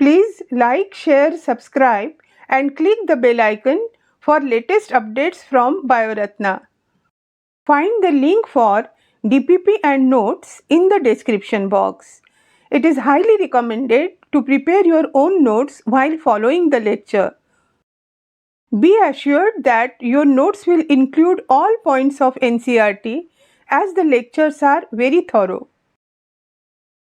Please like, share, subscribe and click the bell icon for latest updates from Bioratna. Find the link for DPP and notes in the description box. It is highly recommended to prepare your own notes while following the lecture. Be assured that your notes will include all points of NCERT as the lectures are very thorough.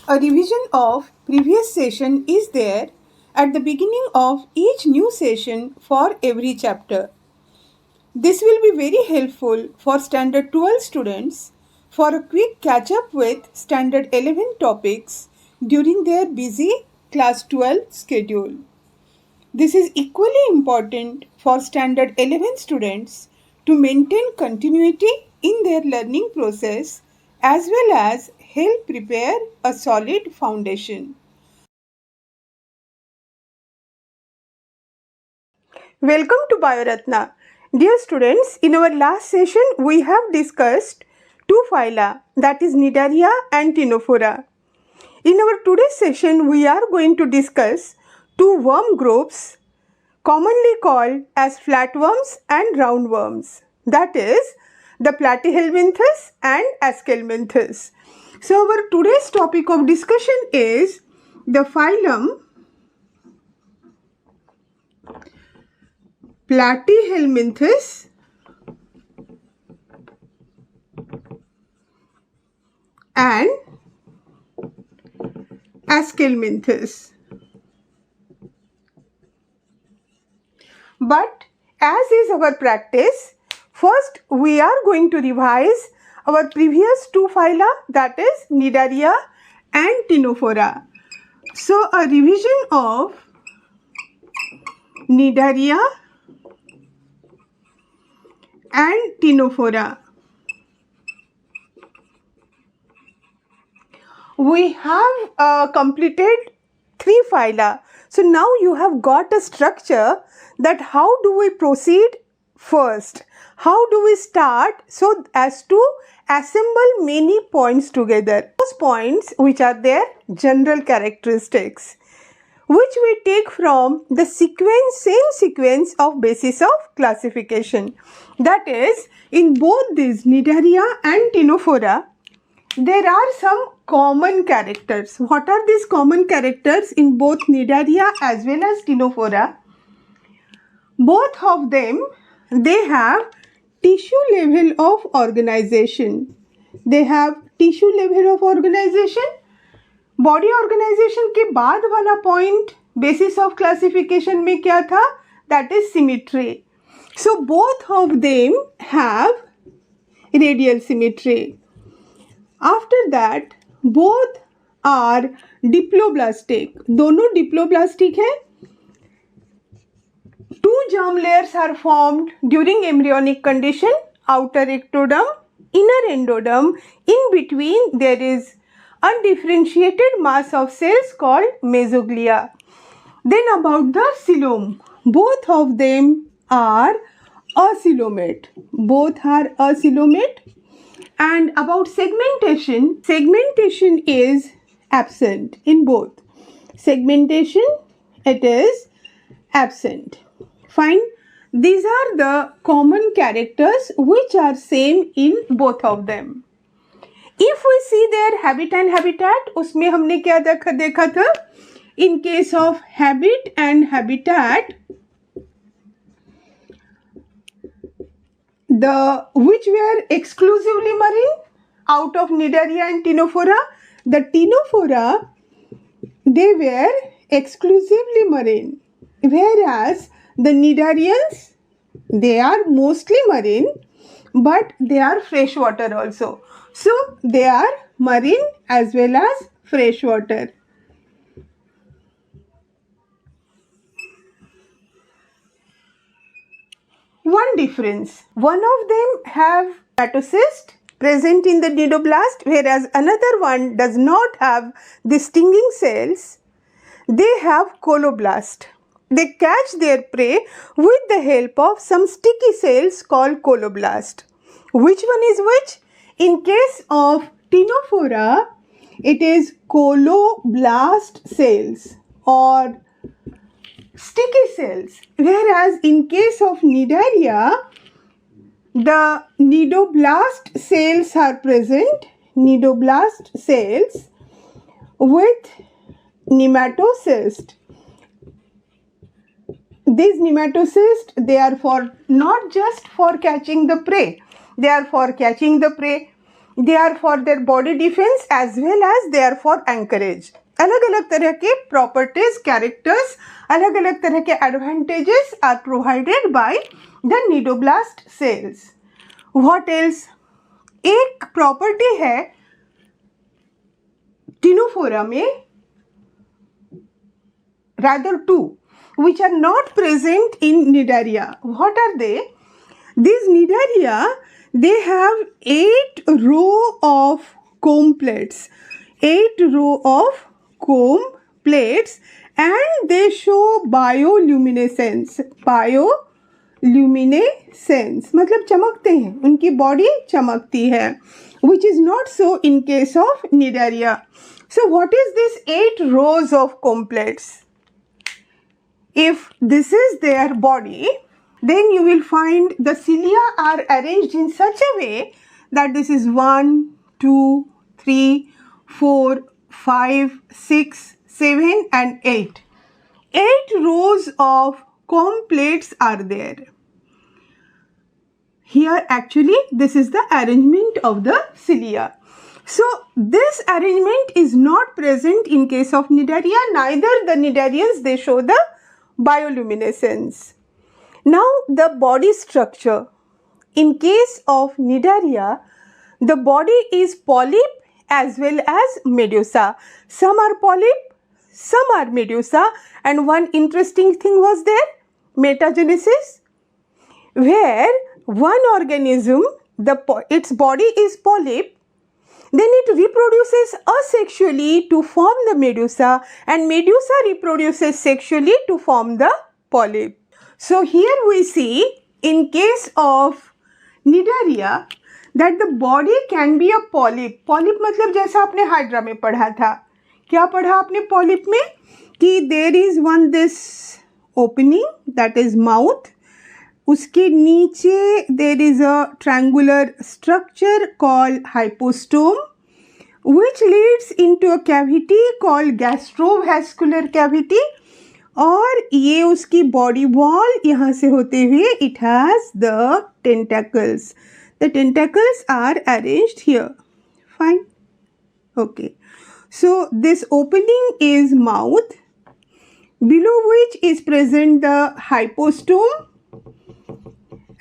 A revision of previous session is there at the beginning of each new session for every chapter. This will be very helpful for Standard 12 students for a quick catch up with Standard 11 topics during their busy Class 12 schedule. This is equally important for Standard 11 students to maintain continuity in their learning process as well as help prepare a solid foundation. Welcome to Bioratna. Dear students, in our last session we have discussed two phyla, that is Cnidaria and Ctenophora. In our today's session we are going to discuss two worm groups commonly called as flatworms and roundworms, that is the Platyhelminthes and Aschelminthes. So our today's topic of discussion is the phylum Platyhelminthes and Aschelminthes. But as is our practice, first we are going to revise our previous two phyla, that is Cnidaria and Ctenophora. So a revision of Cnidaria and Ctenophora. We have completed three phyla. So now you have got a structure that how do we proceed first? How do we start so as to assemble many points together? Those points which are their general characteristics, which we take from the same sequence of basis of classification. That is, in both these Cnidaria and Ctenophora, there are some common characters. What are these common characters in both Cnidaria as well as Ctenophora? Both of them, they have tissue level of organization. They have tissue level of organization. Body organization के बाद वाला point basis of classification में क्या था? That is symmetry. So both of them have radial symmetry. After that, both are diploblastic. दोनों diploblastic है. Two germ layers are formed during embryonic condition, outer ectoderm, inner endoderm. In between there is undifferentiated mass of cells called mesoglia. Then about the coelom, both of them are acoelomate. Both are acoelomate. And about segmentation, segmentation is absent in both. Segmentation, it is absent. Fine. These are the common characters which are same in both of them. If we see their habit and habitat, उसमें हमने क्या देखा था? In case of habit and habitat, the which were exclusively marine out of Cnidaria and Ctenophora, the Ctenophora, they were exclusively marine, whereas the Cnidarians, they are mostly marine, but they are freshwater also. So they are marine as well as freshwater. One difference, one of them have hematocyst present in the cnidoblast, whereas another one does not have the stinging cells. They have coloblast. They catch their prey with the help of some sticky cells called coloblast. Which one is which? In case of Ctenophora, it is coloblast cells or sticky cells, whereas in case of Cnidaria, the cnidoblast cells are present, cnidoblast cells with nematocyst. These nematocysts, they are for not just for catching the prey, they are for catching the prey, they are for their body defense as well as they are for anchorage. अलग अलग तरह के properties, characters, अलग अलग तरह के advantages are provided by the cnidoblast cells. What else? एक property है Ctenophora में, rather two, which are not present in Cnidaria. What are they? These Cnidaria, they have 8 row of comb plates. 8 row of comb plates and they show bioluminescence. Bioluminescence मतलब चमकते हैं, उनकी body चमकती है, which is not so in case of Cnidaria. So what is this 8 rows of comb plates? If this is their body, then you will find the cilia are arranged in such a way that this is 1, 2, 3, 4, 5, 6, 7 and 8. 8 rows of comb plates are there. Here actually this is the arrangement of the cilia. So this arrangement is not present in case of Cnidaria, neither the Cnidarians, they show the bioluminescence. Now the body structure. In case of Cnidaria, the body is polyp as well as medusa. Some are polyp, some are medusa, and one interesting thing was there, metagenesis, where one organism, its body is polyp, then it reproduces asexually to form the medusa, and medusa reproduces sexually to form the polyp. So here we see in case of Cnidaria that the body can be a polyp. Polyp मतलब जैसा आपने hydra में पढ़ा था, क्या पढ़ा आपने polyp में कि there is one this opening that is mouth, उसके नीचे there is a triangular structure called hypostome which leads into a cavity called gastrovascular cavity, और ये उसकी body wall यहाँ से होते हुए it has the tentacles. The tentacles are arranged here. Fine. Okay. So this opening is mouth, below which is present the hypostome,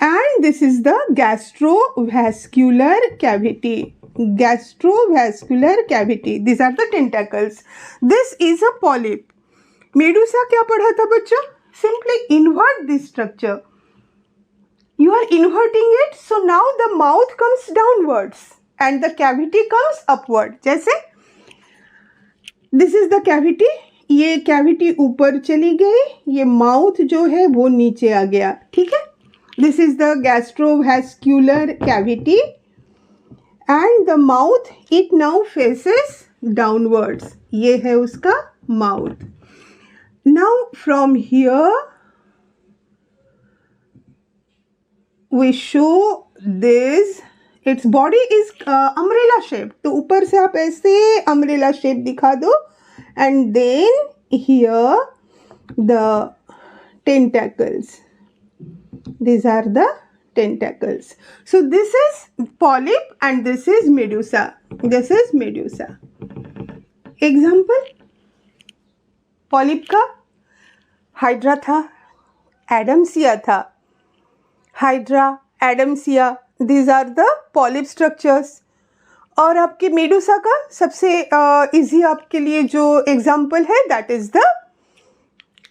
and this is the gastrovascular cavity. Gastrovascular cavity. These are the tentacles. This is a polyp. Medusa क्या पढ़ा था बच्चों? Simply invert this structure. You are inverting it, so now the mouth comes downwards and the cavity comes upward. जैसे this is the cavity, ये cavity ऊपर चली गई, ये mouth जो है वो नीचे आ गया, ठीक है? This is the gastrovascular cavity and the mouth, it now faces downwards. ये है उसका mouth. Now from here we show this, its body is umbrella shape. तो ऊपर से आप ऐसे umbrella shape दिखा दो, and then here the tentacles. These are the tentacles. So this is polyp and this is medusa. This is medusa. Example, polyp का hydra था, Adamsia था. Hydra, Adamsia, these are the polyp structures. और आपके Medusa का सबसे easy आपके लिए जो एग्जाम्पल है, that is the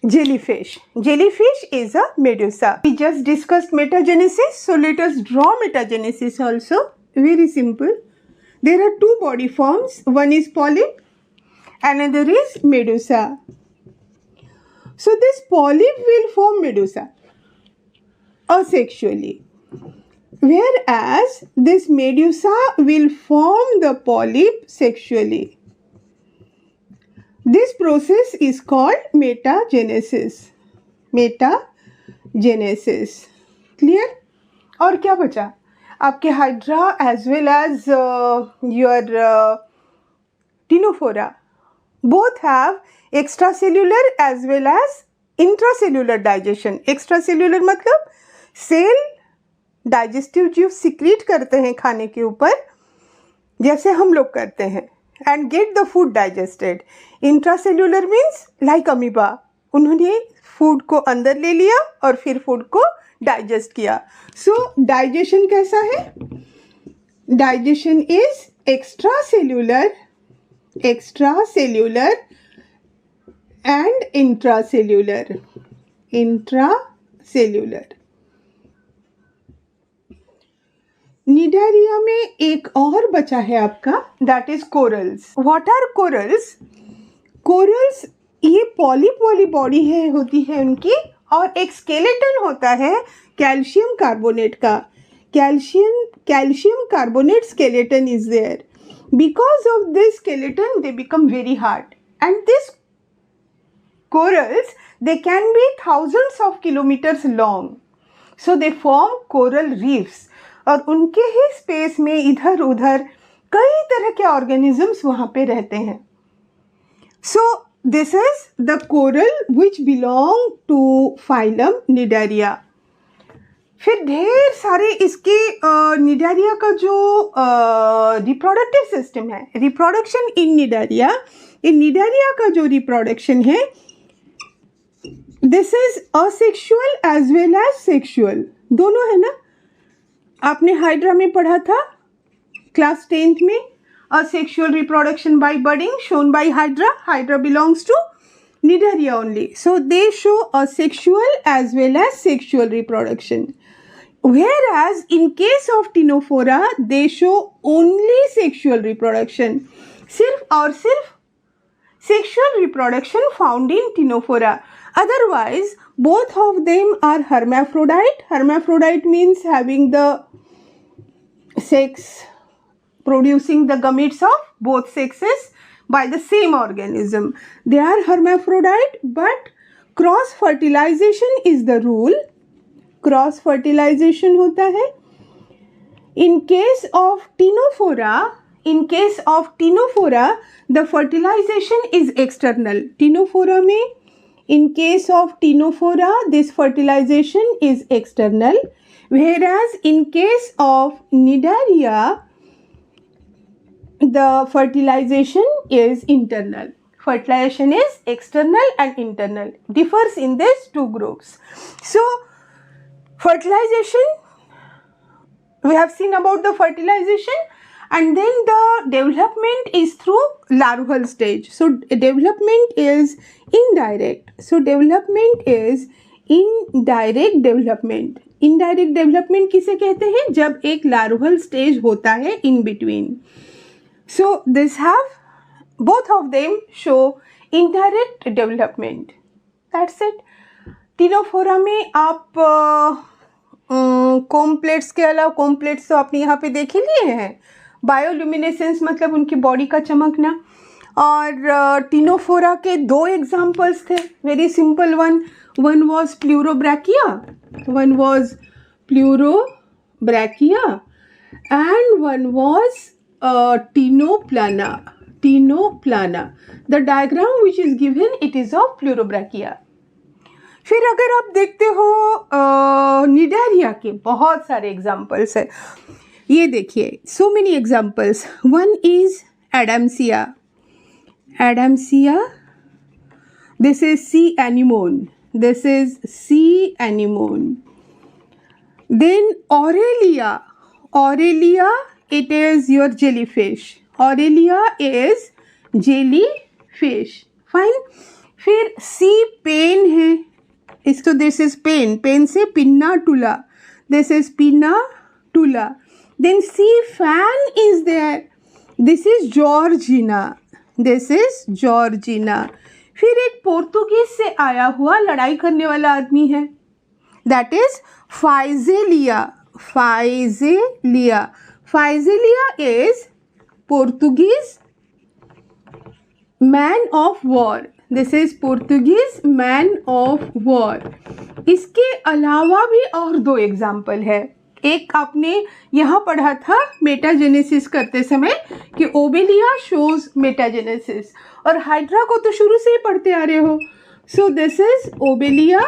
jellyfish. Jellyfish is a medusa. We just discussed metagenesis, so let us draw metagenesis also. Very simple. There are two body forms. One is polyp, another is medusa. So this polyp will form medusa asexually, whereas this medusa will form the polyp sexually. This process is called metagenesis. Metagenesis. Clear? और क्या बचा आपके hydra as well as your ctenophora, both have extracellular as well as intracellular digestion. extracellular मतलब cell digestive जीव secrete करते हैं खाने के ऊपर जैसे हम लोग करते हैं and get the food digested. Intracellular means like amoeba, उन्होंने फूड को अंदर ले लिया और फिर फूड को डाइजेस्ट किया. सो डाइजेशन कैसा है? Digestion is extracellular and intracellular. Cnidaria में एक और बचा है आपका, that is corals. What are corals? Corals ये पॉलिप वाली बॉडी है, होती है उनकी, और एक स्केलेटन होता है कैल्शियम कार्बोनेट का. Calcium carbonate skeleton is there. Because of this skeleton, they become very hard. And these corals, they can be thousands of kilometers long. So they form coral reefs. और उनके ही space में इधर उधर कई तरह के organisms वहाँ पे रहते हैं. So this is the coral which belong to phylum Cnidaria. फिर ढेर सारे इसके निडारिया का जो रिप्रोडक्टिव सिस्टम है, रिप्रोडक्शन इन निडारिया का जो रिप्रोडक्शन है, this is asexual as well as sexual, दोनों है ना. आपने हाइड्रा में पढ़ा था क्लास 10th में, asexual reproduction by budding shown by hydra belongs to cnidaria only. So they show asexual as well as sexual reproduction. Whereas in case of Ctenophora, they show only sexual reproduction. सिर्फ और सिर्फ sexual reproduction found in Ctenophora. Otherwise, both of them are hermaphrodite. Hermaphrodite means having the sex, producing the gametes of both sexes by the same organism. They are hermaphrodite, but cross fertilization is the rule. Cross fertilization होता है. In case of Ctenophora the fertilization is external. Ctenophora में in case of Ctenophora this fertilization is external, whereas in case of Cnidaria the fertilization is internal. Fertilization is external and internal, differs in these two groups. So fertilization, we have seen about the fertilization, and then the development is through larval stage. So development is indirect. So development is indirect development. Indirect development किसे कहते हैं? जब एक larval stage होता है in between. So this have, both of them show indirect development. That's it. Ctenophora में आप कॉम्प्लेट्स के अलावा, कॉम्प्लेट्स तो आपने यहाँ पे देख ही लिए हैं, बायोल्यूमिनेसेंस मतलब उनकी बॉडी का चमकना. और टिनोफोरा के दो एग्जाम्पल्स थे, very simple one was Pleurobrachia and one was Ctenoplana. The diagram which is given, it is of Pleurobrachia. फिर अगर आप देखते हो निडारिया के बहुत सारे एग्जाम्पल्स है. ये देखिए, so many examples. One is Adamsia. This is sea anemone. Then Aurelia, it is your jellyfish. Fine. फिर सी पेन है, इसको दिस इज पेन से Pennatula, this is Pennatula. Then sea fan is there, this is Gorgonia. फिर एक पोर्तुगीज से आया हुआ लड़ाई करने वाला आदमी है, that is फाइजेलिया is Portuguese man of war. This is Portuguese man of war. इसके अलावा भी और दो एग्जाम्पल है। एक आपने यहाँ पढ़ा था मेटाजेनेसिस करते समय कि ओबेलिया शोज मेटाजेनेसिस, और हाइड्रा को तो शुरू से ही पढ़ते आ रहे हो। So this is obelia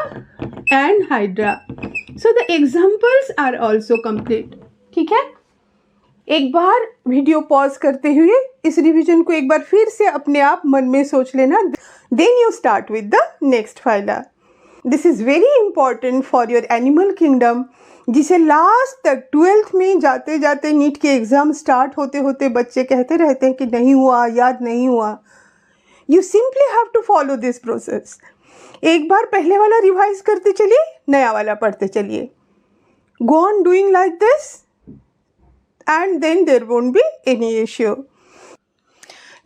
and hydra. So the examples are also complete. ठीक है, एक बार वीडियो पॉज करते हुए इस रिवीजन को एक बार फिर से अपने आप मन में सोच लेना, then you start with the next phyla. This is very important for your animal kingdom, जिसे लास्ट तक 12th में जाते जाते नीट के एग्जाम स्टार्ट होते होते बच्चे कहते रहते हैं कि नहीं हुआ, याद नहीं हुआ। You simply have to follow this process. एक बार पहले वाला रिवाइज करते चलिए, नया वाला पढ़ते चलिए। Go on doing like this and then there won't be any issue.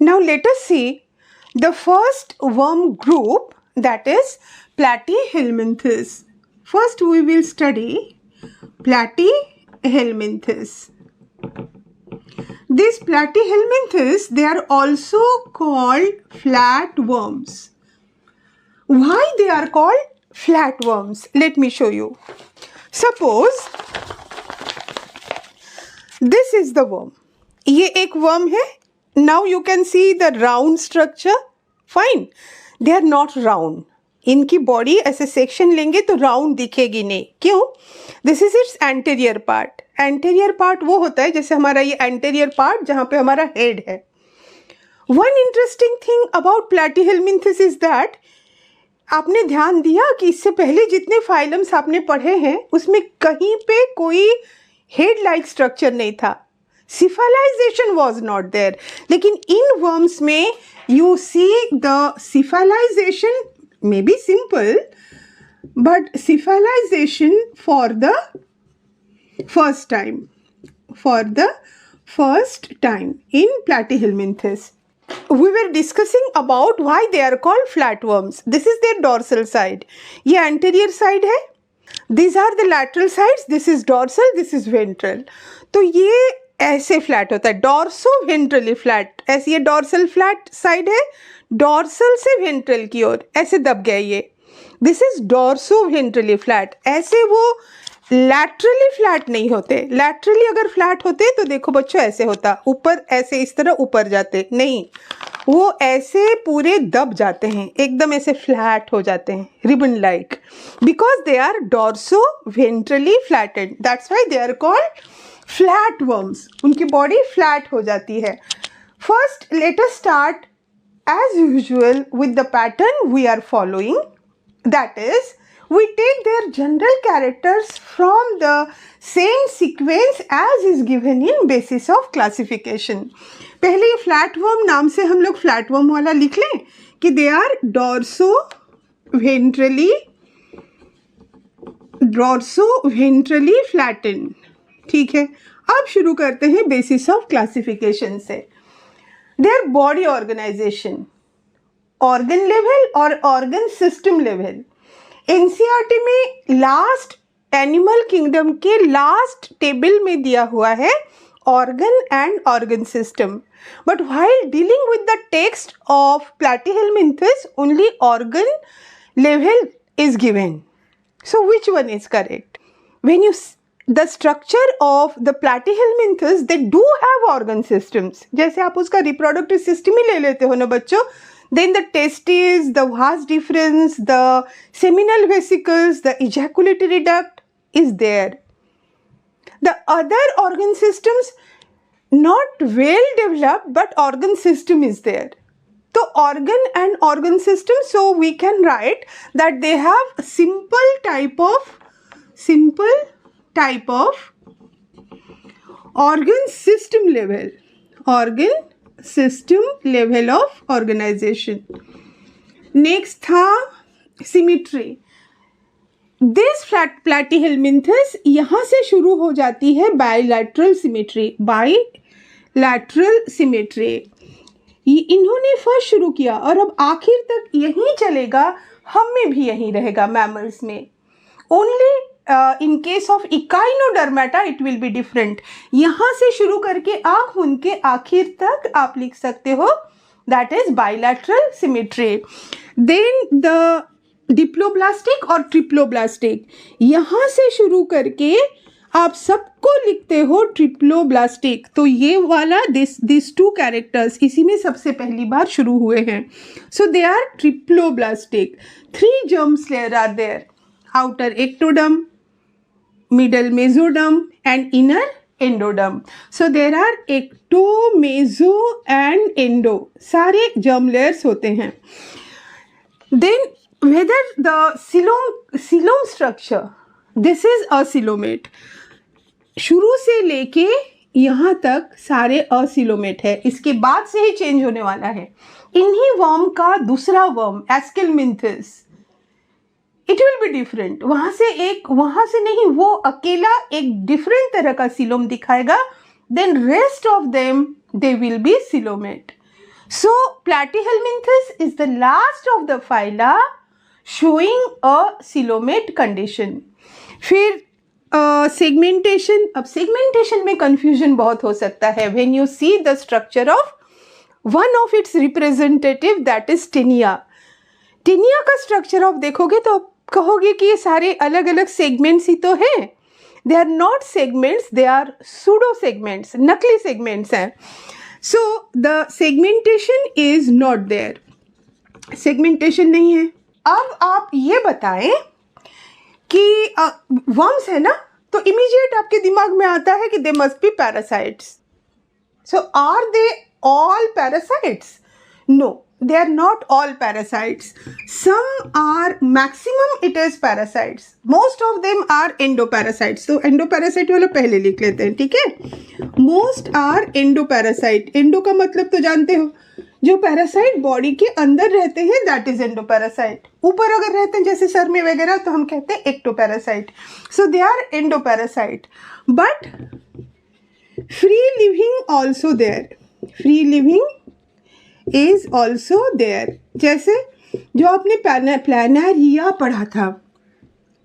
Now let us see the first worm group, that is Platyhelminthes. First we will study Platyhelminthes. These Platyhelminthes, they are also called flatworms. Why they are called flatworms? Let me show you. Suppose this is the worm. ये एक worm है. Now you can see the round structure. Fine. They are not round. इनकी body ऐसे section लेंगे तो round दिखेगी नहीं. क्यों? This is its anterior part. Anterior part वो होता है जैसे हमारा ये anterior part जहाँ पे हमारा head है. One interesting thing about Platyhelminthes is that आपने ध्यान दिया कि इससे पहले जितने फाइलम्स आपने पढ़े हैं उसमें कहीं पे कोई हेड लाइक स्ट्रक्चर नहीं था, सिफालाइजेशन वॉज नॉट देयर। लेकिन इन वर्म्स में you see the cephalization may be simple, but cephalization for the first time in Platyhelminthes. We were discussing about why they are called flatworms. This is their dorsal side. ये anterior side है. These are the lateral sides. This is dorsal, this is ventral. तो ये ऐसे flat होता है, dorso-ventrally flat. ऐसे ये dorsal flat side है, डॉर्सल से वेंट्रल की ओर ऐसे दब गया ये। This is dorso-ventrally flat. ऐसे वो लैटरली फ्लैट नहीं होते। लैटरली अगर फ्लैट होते तो देखो बच्चों ऐसे होता, ऊपर ऐसे इस तरह ऊपर जाते, नहीं, वो ऐसे पूरे दब जाते हैं, एकदम ऐसे फ्लैट हो जाते हैं, ribbon like, because they are dorsoventrally flattened. That's why they are called flat worms. उनकी बॉडी फ्लैट हो जाती है। First let us start as usual with the pattern we are following, that is we take their general characters from the same sequence as is given in basis of classification. पहले ये flatworm नाम से हम लोग flatworm वाला लिख लें कि they are dorso-ventrally flattened. ठीक है, अब शुरू करते हैं basis of classification से। Their body organization, organ level और organ system level। एनसीईआरटी में लास्ट एनिमल किंगडम के लास्ट टेबल में दिया हुआ है organ and organ system, but while dealing with the text of Platyhelminthes only organ level is given. So which one is correct? When you the structure of the Platyhelminthes, they do have organ systems. जैसे आप उसका reproductive system ही ले लेते हो ना बच्चों, then the testes, the vas deferens, the seminal vesicles, the ejaculatory duct is there. The other organ systems not well developed, but organ system is there. So organ and organ system, so we can write that they have simple type of organ system level of organization. Next था symmetry. This Platyhelminthes यहाँ से शुरू हो जाती है bilateral symmetry. इन्होंने first शुरू किया और अब आखिर तक यहीं चलेगा, हम में भी यहीं रहेगा मैमल्स में। Only in case of Echinodermata it will be different. यहाँ से शुरू करके आँख उनके आखिर तक आप लिख सकते हो, that is bilateral symmetry. Then the diploblastic और ट्रिप्लोब्लास्टिक, यहाँ से शुरू करके आप सबको लिखते हो ट्रिप्लोब्लास्टिक। तो ये वाला दिस टू कैरेक्टर्स इसी में सबसे पहली बार शुरू हुए हैं। So they are triploblastic. 3 germ layer are there, outer ectoderm, middle mesoderm and inner endoderm. So there are ecto, meso and endo, सारे germ layers होते हैं। Then whether the coelom structure, this is a coelomate, शुरू से लेके यहाँ तक सारे acoelomate है, इसके बाद से ही चेंज होने वाला है। इन्हीं वर्म का दूसरा worm Aschelminthes, it will be different, वहाँ से नहीं, वो अकेला एक डिफरेंट तरह का सिलोम दिखाएगा। Then rest of them they will be coelomate. So Platyhelminthes is the last of the phyla showing a coelomate condition। फिर सेगमेंटेशन, अब सेगमेंटेशन में कंफ्यूजन बहुत हो सकता है। When you see the structure of one of its representative that is Taenia, Taenia का structure आप देखोगे तो कहोगे कि ये सारे अलग अलग सेगमेंट्स ही तो हैं। They are not segments, they are pseudo segments, नकली सेगमेंट्स हैं। So the segmentation is not there, segmentation नहीं है। अब आप ये बताएं कि वर्म्स है ना, तो इमीडिएट आपके दिमाग में आता है कि they must be parasites. So are they all parasites? No, they are not all parasites. Some are, maximum it is parasites. Most of them are endoparasites. तो endoparasite वाला पहले लिख लेते हैं, ठीक है। Most are endoparasite. endo का मतलब तो जानते हो, जो पैरासाइट बॉडी के अंदर रहते हैं दैट इज एंडोपैरासाइट। ऊपर अगर रहते हैं जैसे सर में वगैरह तो हम कहते हैं ectoparasite. So they are endoparasite, but free living also there, free living is also there. जैसे जो आपने प्लानरिया पढ़ा था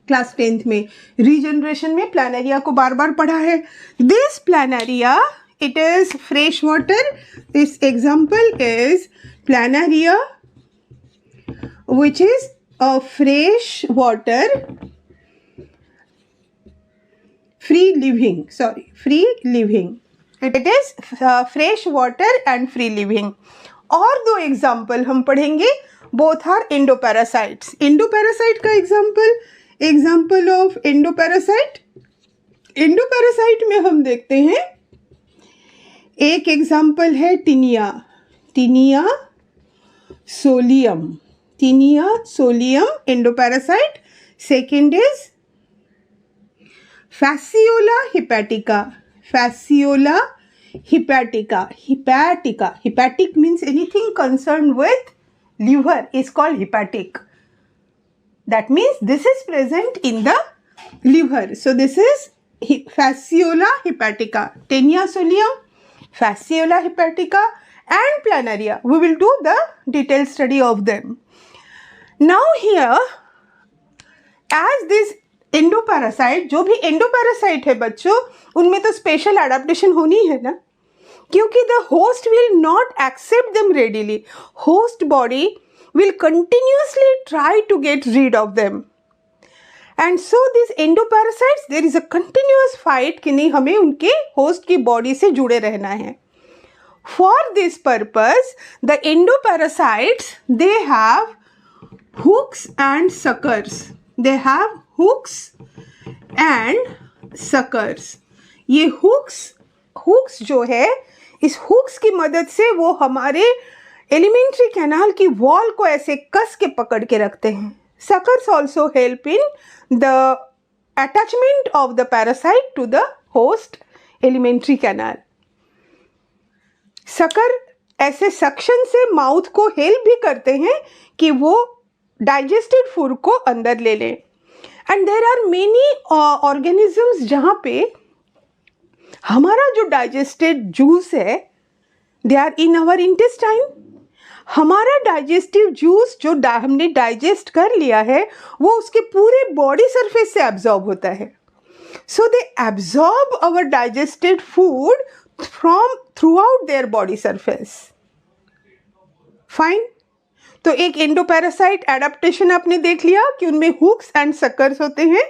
क्लास 10th में, रीजनरेशन में प्लानरिया को बार बार पढ़ा है। This Planaria, it is fresh water. This example is planaria, which is a fresh water free living, free living. It is fresh water and free living. और 2 example हम पढ़ेंगे, both are endoparasites. Endoparasite का example of endoparasite, endoparasite में हम देखते हैं एक example है Taenia, Taenia solium, Taenia solium endoparasite. Second is Fasciola hepatica, fasciola hepatica, hepatica, hepatic means anything concern with liver is called hepatic. That means this is present in the liver. So this is Fasciola hepatica, Taenia solium, Fasciola hepatica and planaria. We will do the detailed study of them. Now here, as this endoparasite, जो भी endoparasite है बच्चों, उनमें तो special adaptation होनी है ना, क्योंकि the host will not accept them readily. Host body will continuously try to get rid of them. And so these endoparasites, there is a continuous fight कि नहीं हमें उनके host की body से जुड़े रहना है। For this purpose, the endoparasites, they have hooks and suckers. They have hooks and suckers. ये hooks जो है, इस hooks की मदद से वो हमारे एलिमेंट्री कैनाल की वॉल को ऐसे कस के पकड़ के रखते हैं। Suckers also help in the attachment of the parasite to the host elementary canal. Sucker ऐसे सक्शन से माउथ को हेल्प भी करते हैं कि वो डाइजेस्टेड फूड को अंदर ले लें। And there are many organisms जहाँ पे हमारा जो डाइजेस्टेड जूस है, they are in our intestine. हमारा डाइजेस्टिव जूस जो हमने डाइजेस्ट कर लिया है वो उसके पूरे बॉडी सरफेस से एब्जॉर्ब होता है। So they absorb our digested food from throughout their body surface. Fine. तो एक एंडोपैरासाइट एडाप्टेशन आपने देख लिया कि उनमें हुक्स एंड सकर्स होते हैं.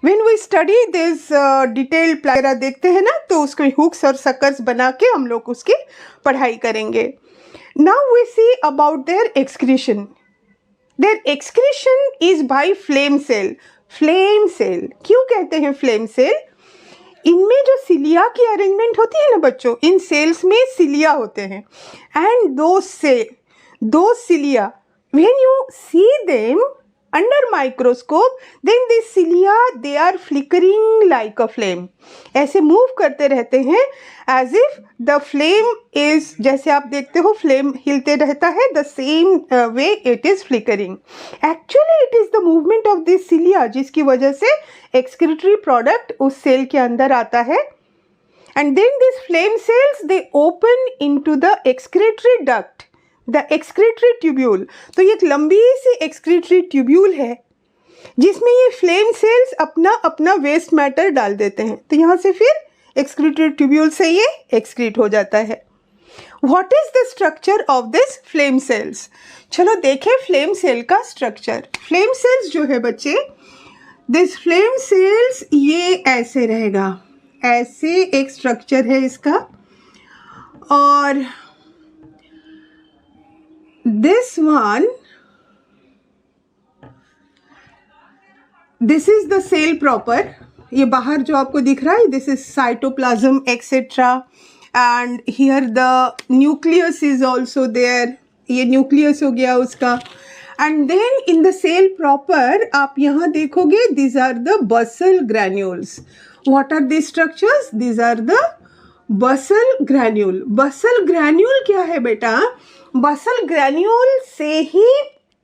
When we study this detail प्लारा देखते हैं ना, तो उसके हुक्स और सकर्स बना के हम लोग उसकी पढ़ाई करेंगे. Now we see about their excretion. Their excretion is by flame cell. Flame cell क्यों कहते हैं फ्लेम सेल? इनमें जो सिलिया की अरेंजमेंट होती है ना बच्चों, इन सेल्स में सिलिया होते हैं. एंड दो cilia, when you see them under microscope, then this cilia they are flickering like a flame. ऐसे मूव करते रहते हैं as if the flame is, जैसे आप देखते हो फ्लेम हिलते रहता है, the same way it is flickering. Actually it is the movement of this cilia जिसकी वजह से एक्सक्रीटरी प्रोडक्ट उस सेल के अंदर आता है. And then this flame cells they open into the excretory duct, the excretory tubule. तो ये एक लंबी सी एक्सक्रीटरी ट्यूब्यूल है जिसमें ये फ्लेम सेल्स अपना अपना वेस्ट मैटर डाल देते हैं. तो यहाँ से फिर एक्सक्रीटरी ट्यूब्यूल से ये एक्सक्रीट हो जाता है. What is the structure of this flame sales? चलो देखें फ्लेम सेल का स्ट्रक्चर. फ्लेम सेल्स जो है बच्चे, दिस फ्लेम सेल्स ये ऐसे रहेगा, ऐसे एक स्ट्रक्चर है इसका. और this one, this is the cell proper. ये बाहर जो आपको दिख रहा है, this is cytoplasm etc. and here the nucleus is also there. ये nucleus हो गया उसका. And then in the cell proper आप यहाँ देखोगे, these are the basal granules. What are these structures? These are the basal granule. basal granule क्या है बेटा? basal granule से ही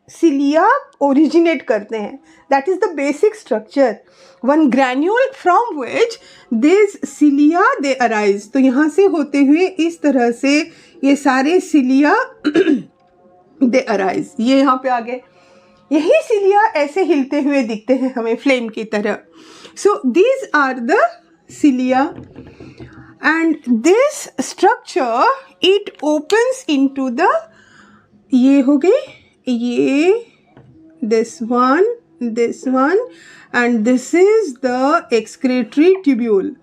cilia originate करते हैं. That is the basic structure. One granule from which these cilia they arise. तो यहाँ से होते हुए इस तरह से ये सारे cilia they arise. ये यहाँ पे आ गए. यही cilia ऐसे हिलते हुए दिखते हैं हमें फ्लेम की तरह. So these are the cilia. And this structure it opens into the, ये हो गए, ये this one and this is the excretory tubule.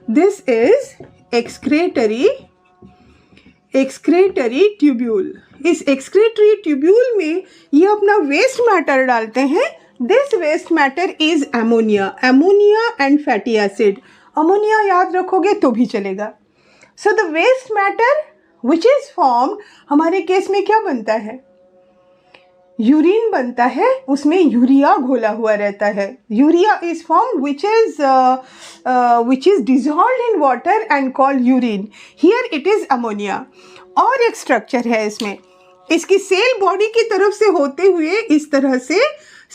This is excretory tubule. इस excretory tubule में ये अपना waste matter डालते हैं. This waste matter is ammonia and fatty acid. Ammonia याद रखोगे तो भी चलेगा. So the waste matter which is form, हमारे केस में क्या बनता है? यूरिन बनता है, उसमें यूरिया घोला हुआ रहता है. Urea is form which is dissolved in water and called urine. Here it is ammonia. और एक स्ट्रक्चर है इसमें, इसकी सेल बॉडी की तरफ से होते हुए इस तरह से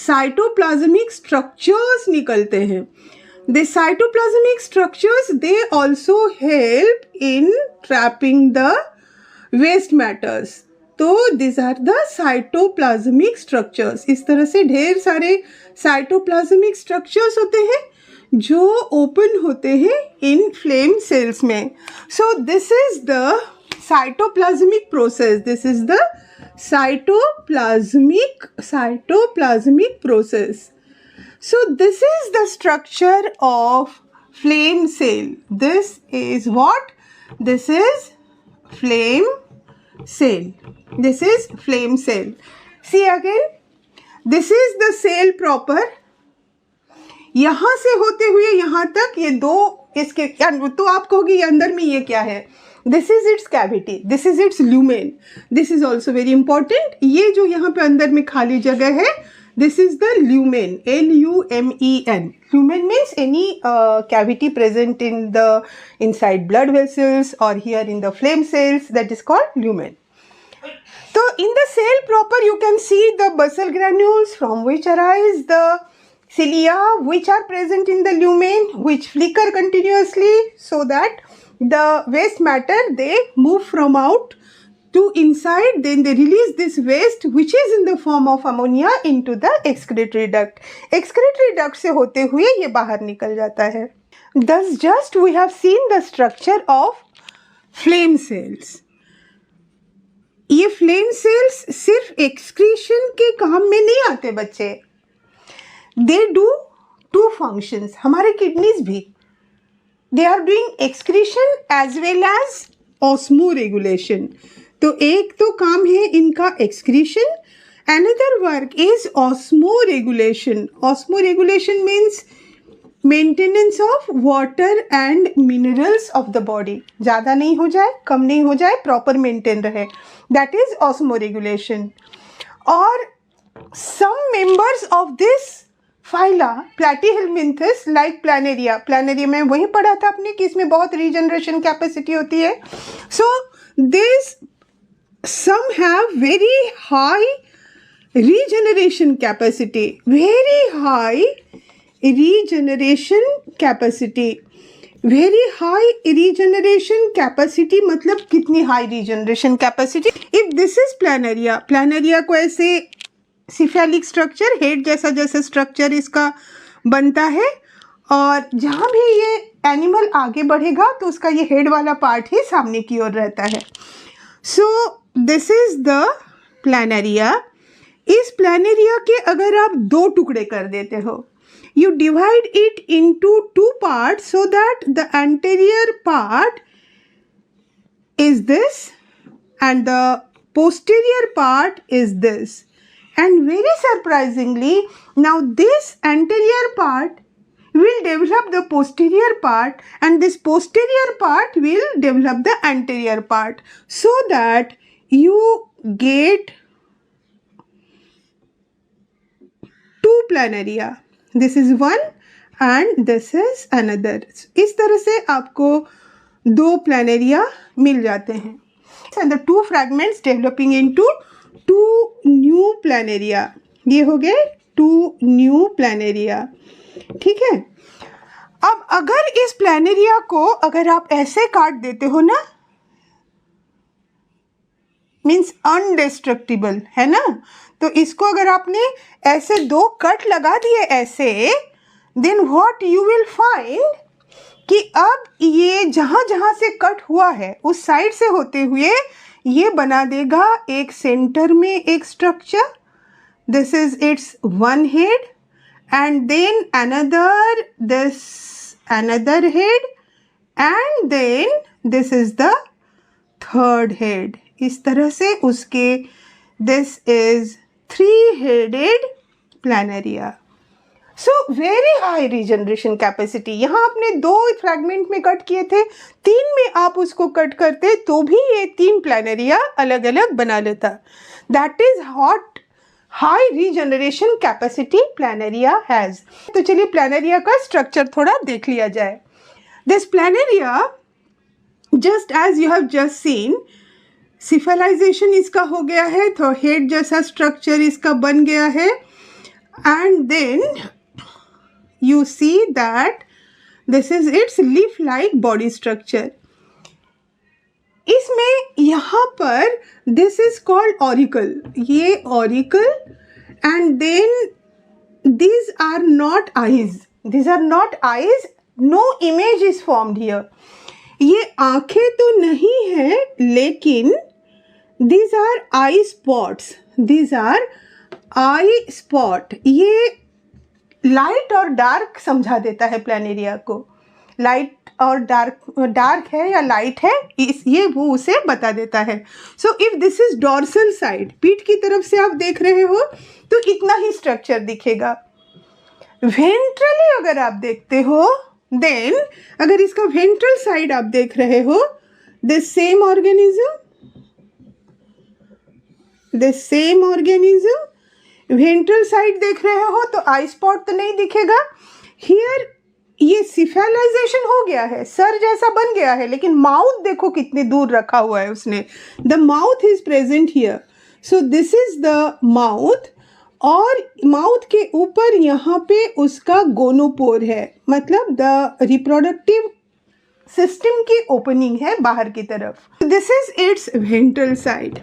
साइटोप्लाज्मिक स्ट्रक्चर्स निकलते हैं. The cytoplasmic structures they also help in trapping the waste matters. तो these are the cytoplasmic structures. इस तरह से ढेर सारे cytoplasmic structures होते हैं जो open होते हैं in flame cells में. So this is the cytoplasmic process. This is the cytoplasmic process. So this is the structure of flame cell. This is what? This is flame cell. This is flame cell. See again. This is the cell proper. यहाँ से होते हुए यहाँ तक ये दो इसके, तो आप कहोगे ये अंदर में ये क्या है? This is its cavity. This is its lumen. This is also very important. ये जो यहाँ पे अंदर में खाली जगह है, this is the lumen. Lumen. Lumen means any cavity present in the inside blood vessels or here in the flame cells, that is called lumen. So in the cell proper you can see the basal granules from which arise the cilia which are present in the lumen, which flicker continuously so that the waste matter they move from out to inside, then they release this waste which is in the form of ammonia into the excretory duct. Excretory duct से होते हुए ये बाहर निकल जाता है. Thus just we have seen the structure of flame cells. ये flame cells सिर्फ एक्सक्रीशन के काम में नहीं आते बच्चे, दे डू टू फंक्शंस. हमारे किडनीज भी, they are doing excretion as well as osmoregulation. तो एक तो काम है इनका excretion, another work is osmoregulation. Osmoregulation means maintenance of water and minerals of the body. ज़्यादा नहीं हो जाए, कम नहीं हो जाए, प्रॉपर मेंटेन रहे, दैट इज ऑस्मो रेगुलेशन. और some members of this phyla platyhelminthes like planaria, planaria में वही पढ़ा था आपने कि इसमें बहुत रीजनरेशन कैपेसिटी होती है. so this some have very high regeneration capacity, very high regeneration capacity. Very high regeneration capacity मतलब कितनी high regeneration capacity. If this is Planaria, Planaria को ऐसे सिफेलिक स्ट्रक्चर, हेड जैसा जैसे स्ट्रक्चर इसका बनता है, और जहाँ भी ये एनिमल आगे बढ़ेगा तो उसका ये हेड वाला पार्ट ही सामने की ओर रहता है. So this is the Planaria. इस प्लानरिया के अगर आप दो टुकड़े कर देते हो, you divide it into two parts so that the anterior part is this and the posterior part is this. And very surprisingly, now this anterior part will develop the posterior part and this posterior part will develop the anterior part, so that you get two planaria. This is one and this is another. इस तरह से आपको दो प्लानरिया मिल जाते हैं. And the two fragments developing into two new planaria. ये हो गए two new planaria. ठीक है. अब अगर इस प्लानरिया को अगर आप ऐसे काट देते हो ना, मीन्स अनडिस्ट्रक्टिबल है ना, तो इसको अगर आपने ऐसे दो कट लगा दिए ऐसे, then what you will find कि अब ये जहाँ जहाँ से कट हुआ है उस साइड से होते हुए ये बना देगा एक सेंटर में एक structure. This is its one head and then another, this another head and then this is the third head. इस तरह से उसके this is three-headed planaria. So very high regeneration capacity. यहाँ आपने दो फ्रैगमेंट में कट किए थे, तीन में आप उसको कट करते तो भी ये तीन प्लानरिया अलग अलग बना लेता. That is what high regeneration capacity planaria has. तो चलिए प्लानरिया का स्ट्रक्चर थोड़ा देख लिया जाए. This planaria, just as you have just seen, सिफेलाइजेशन इसका हो गया है, तो हेड जैसा स्ट्रक्चर इसका बन गया है, and then you see that this is its leaf like body structure. इसमें यहाँ पर दिस इज कॉल्ड ऑरिकल, ये auricle, and then these are not eyes, these are not eyes, no image is formed here. ये आंखें तो नहीं है, लेकिन these are eye spots, these are eye spot. ये लाइट और डार्क समझा देता है प्लानरिया को. लाइट और डार्क है या लाइट है, ये वो उसे बता देता है. So if this is dorsal side, पीठ की तरफ से आप देख रहे हो तो इतना ही स्ट्रक्चर दिखेगा. वेंट्रली अगर आप देखते हो, देन अगर इसका वेंट्रल साइड आप देख रहे हो, this same organism, ventral side देख रहे हो तो आई स्पॉट तो नहीं दिखेगा. हियर ये सिफेलाइजेशन हो गया है, सर जैसा बन गया है, लेकिन माउथ देखो कितनी दूर रखा हुआ है उसने. The mouth is present here. So this is the mouth, और माउथ के ऊपर यहाँ पे उसका गोनोपोर है, मतलब द रिप्रोडक्टिव सिस्टम की ओपनिंग है बाहर की तरफ. This is it's ventral side.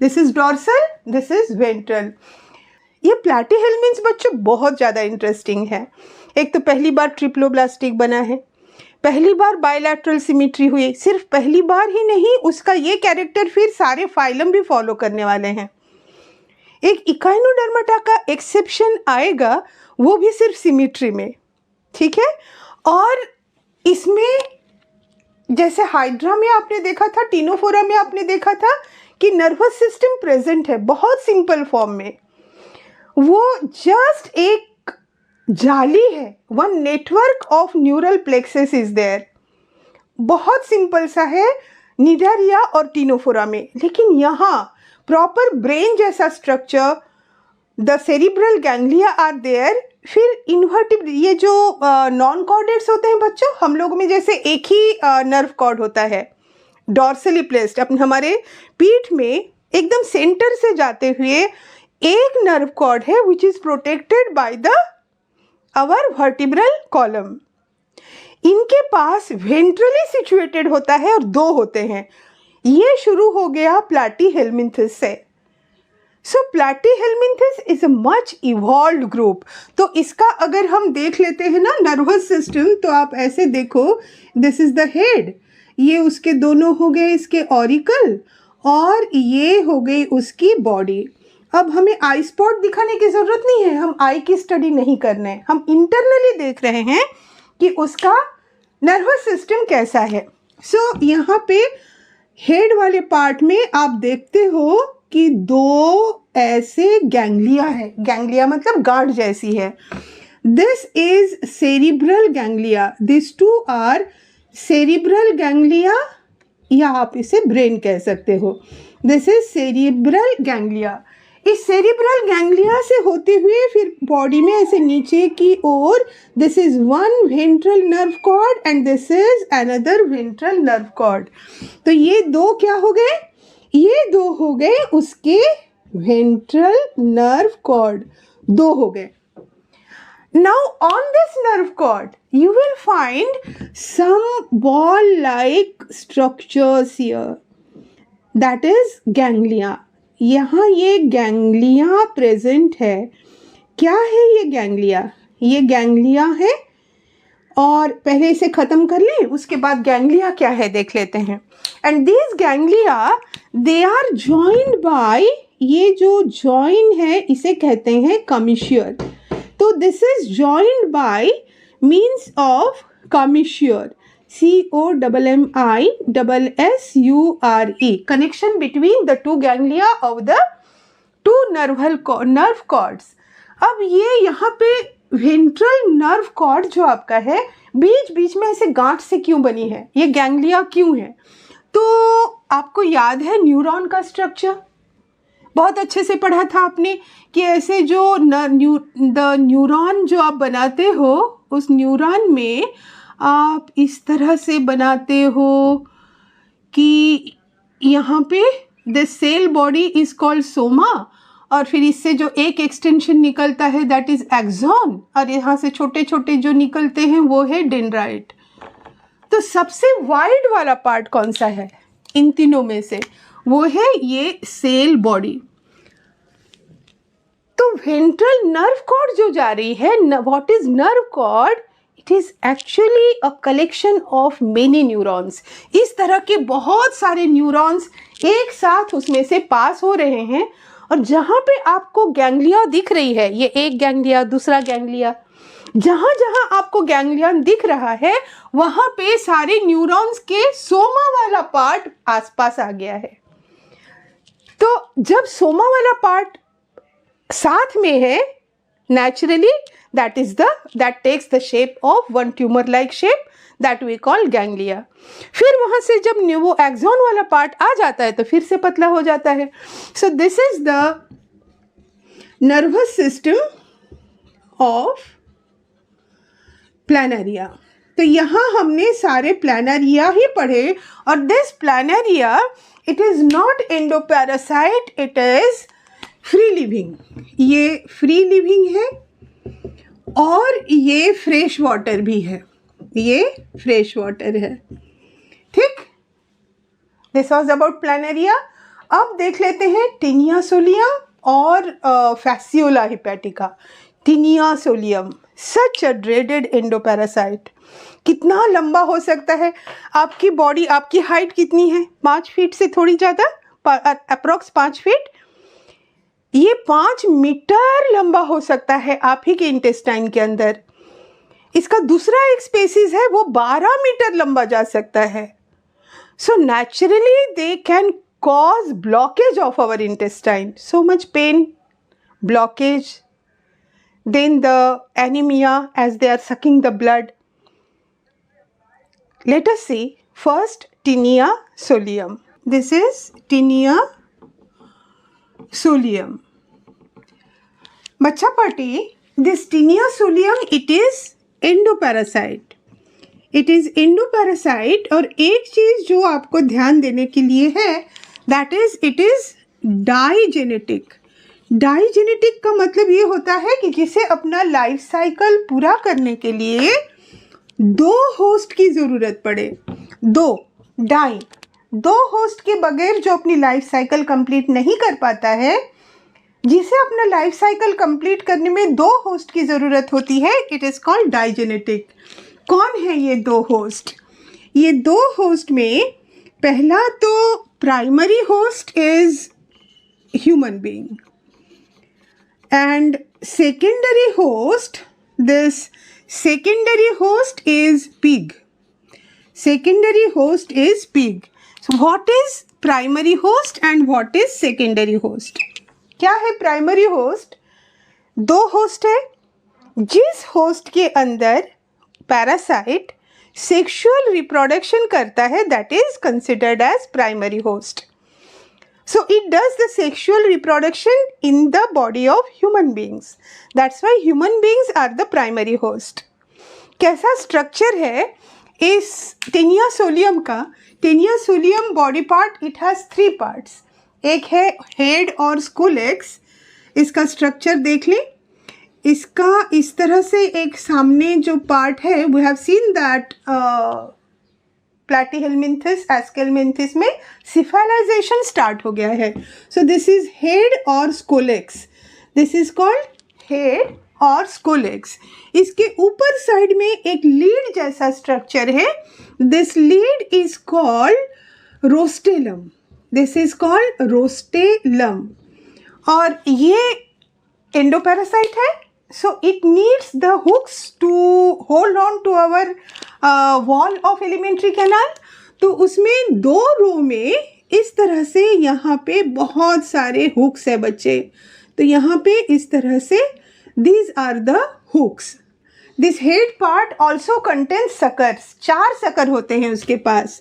This is dorsal, this is ventral. ये प्लैटीहेल्मिन्थ्स बच्चों बहुत ज़्यादा इंटरेस्टिंग है. एक तो पहली बार ट्रिप्लोब्लास्टिक बना है, पहली बार बायलैटरल सिमेट्री हुई, सिर्फ पहली बार ही नहीं, उसका ये कैरेक्टर फिर सारे फाइलम भी फॉलो करने वाले हैं। एक इकाइनोडर्माटा का एक्सेप्शन आएगा, वो भी सिर्फ सिमेट्री में, ठीक है। और इसमें जैसे हाइड्रा में आपने देखा था, टिनोफोरा में आपने देखा था कि नर्वस सिस्टम प्रेजेंट है बहुत सिंपल फॉर्म में, वो जस्ट एक जाली है, one network of neural plexuses is there, बहुत सिंपल सा है निडारिया और टिनोफोरा में। लेकिन यहाँ प्रॉपर ब्रेन जैसा structure, the cerebral ganglia are there. फिर इन्वर्टिब्रल, ये जो नॉन कॉर्डेट्स होते हैं बच्चों, हम लोगों में जैसे एक ही नर्व कॉर्ड होता है डॉर्सली प्लेस्ड, अपने हमारे पीठ में एकदम सेंटर से जाते हुए एक नर्व कॉर्ड है which is protected by the our vertebral column. इनके पास वेंट्रली सिचुएटेड होता है और दो होते हैं। ये शुरू हो गया प्लैटीहेल्मिन्थस से। So Platyhelminthes is a much evolved group. तो इसका अगर हम देख लेते हैं ना नर्वस सिस्टम, तो आप ऐसे देखो, दिस इज द हेड, ये उसके दोनों हो गए इसके ऑरिकल, और ये हो गई उसकी बॉडी। अब हमें आई स्पॉट दिखाने की ज़रूरत नहीं है, हम आई की स्टडी नहीं कर रहे हैं, हम इंटरनली देख रहे हैं कि उसका नर्वस सिस्टम कैसा है। सो यहाँ पे हेड वाले पार्ट में आप देखते हो कि दो ऐसे गैंग्लिया है, गैंग्लिया मतलब गांठ जैसी है। This is cerebral ganglia, this two are cerebral ganglia, या आप इसे ब्रेन कह सकते हो। This is cerebral ganglia. इस सेरिब्रल गैंग्लिया से होते हुए फिर बॉडी में ऐसे नीचे की ओर, this is one ventral nerve cord and this is another ventral nerve cord. तो ये दो क्या हो गए, ये दो हो गए उसके वेंट्रल नर्व कॉर्ड, दो हो गए। Now on this nerve cord you will find some ball like structures here, that is ganglia। यहाँ ये गैंग्लिया प्रेजेंट है। क्या है ये गैंग्लिया? ये गैंग्लिया है, और पहले इसे ख़त्म कर लें, उसके बाद गैंग्लिया क्या है देख लेते हैं। And this ganglia they are joined by, ये जो जॉइन है इसे कहते हैं कमिश्योर। तो this is joined by means of commissure, COMMISSURE, connection between the two ganglia of the two nerve cords। अब ये यहाँ पे वेंट्रल नर्व कॉर्ड जो आपका है, बीच बीच में ऐसे गांठ से क्यों बनी है, ये गैंग्लिया क्यों है? तो आपको याद है न्यूरॉन का स्ट्रक्चर, बहुत अच्छे से पढ़ा था आपने कि ऐसे जो न्यूरॉन जो आप बनाते हो, उस न्यूरॉन में आप इस तरह से बनाते हो कि यहाँ पे the cell body is called soma, और फिर इससे जो एक एक्सटेंशन निकलता है दैट इज एक्सॉन, और यहाँ से छोटे छोटे जो निकलते हैं वो है डेंड्राइट। तो सबसे वाइड वाला पार्ट कौन सा है इन तीनों में से? वो है ये सेल बॉडी। तो वेंट्रल नर्व कॉर्ड जो जा रही है, what is nerve cord? It is actually a collection of many neurons. इस तरह के बहुत सारे न्यूरॉन्स एक साथ उसमें से पास हो रहे हैं, और जहाँ पे आपको गैंग्लिया दिख रही है, ये एक गैंग्लिया, दूसरा गैंग्लिया, जहाँ जहाँ आपको गैंग्लियन दिख रहा है वहाँ पे सारे न्यूरॉन्स के सोमा वाला पार्ट आसपास आ गया है। तो जब सोमा वाला पार्ट साथ में है, naturally that takes the shape of one tumor like shape that we call ganglia। फिर वहाँ से जब वो एक्सॉन वाला पार्ट आ जाता है तो फिर से पतला हो जाता है। So this is the nervous system of planaria। तो यहाँ हमने सारे प्लानरिया ही पढ़े, और this Planaria it is not endoparasite, it is free living. ये फ्री लिविंग है और ये फ्रेश वाटर भी है, ये फ्रेश वाटर है, ठीक। This was about Planaria. अब देख लेते हैं टीनिया सोलियम और Fasciola hepatica. Taenia solium, such a dreaded endoparasite. कितना लंबा हो सकता है? आपकी बॉडी, आपकी हाइट कितनी है? 5 फीट से थोड़ी ज़्यादा, अप्रॉक्स 5 फीट। ये 5 मीटर लंबा हो सकता है आप ही के इंटेस्टाइन के अंदर। इसका दूसरा एक स्पेसीज है, वो 12 मीटर लंबा जा सकता है। So naturally they can cause blockage of our intestine, so much pain, blockage, then the anemia as they are sucking the blood. Let us see first Taenia solium. This is Taenia solium. Bacha Pati, this Taenia solium, it is endoparasite. It is endoparasite और एक चीज जो आपको ध्यान देने के लिए है, that is it is digenetic. Digenetic का मतलब ये होता है कि जिसे अपना लाइफ साइकिल पूरा करने के लिए 2 होस्ट की ज़रूरत पड़े। 2 होस्ट के बगैर जो अपनी लाइफ साइकिल कंप्लीट नहीं कर पाता है, जिसे अपना लाइफ साइकिल कंप्लीट करने में 2 होस्ट की ज़रूरत होती है, इट इज़ कॉल्ड डाइजेनेटिक। कौन है ये 2 होस्ट? ये 2 होस्ट में पहला तो primary host is human being, and secondary host, this secondary host is pig. Secondary host is pig. So what is primary host and what is secondary host? क्या है primary host? 2 host है। जिस host के अंदर parasite sexual reproduction करता है, that is considered as primary host. So it does the sexual reproduction in the body of human beings. That's why human beings are the primary host. कैसा structure है इस Taenia solium का? Taenia solium body part, it has 3 parts. एक है head और स्कूलेक्स। इसका structure देख लें। इसका इस तरह से एक सामने जो पार्ट है, we have seen that Platyhelminthes, Aschelminthes में सिफेलाइजेशन स्टार्ट हो गया है। सो दिस इज हेड और scolex. This is called head और स्कोलेक्स। इसके ऊपर साइड में एक लीड जैसा स्ट्रक्चर है। This lid is called rostellum. This is called rostellum. और ये एंडोपैरासाइट है, so it needs the hooks to hold on to our wall of alimentary canal. तो उसमें 2 रो में इस तरह से यहाँ पे बहुत सारे हुक्स है बच्चे। तो यहाँ पे इस तरह से these are the hooks. This head part also contains suckers. 4 sucker होते हैं उसके पास।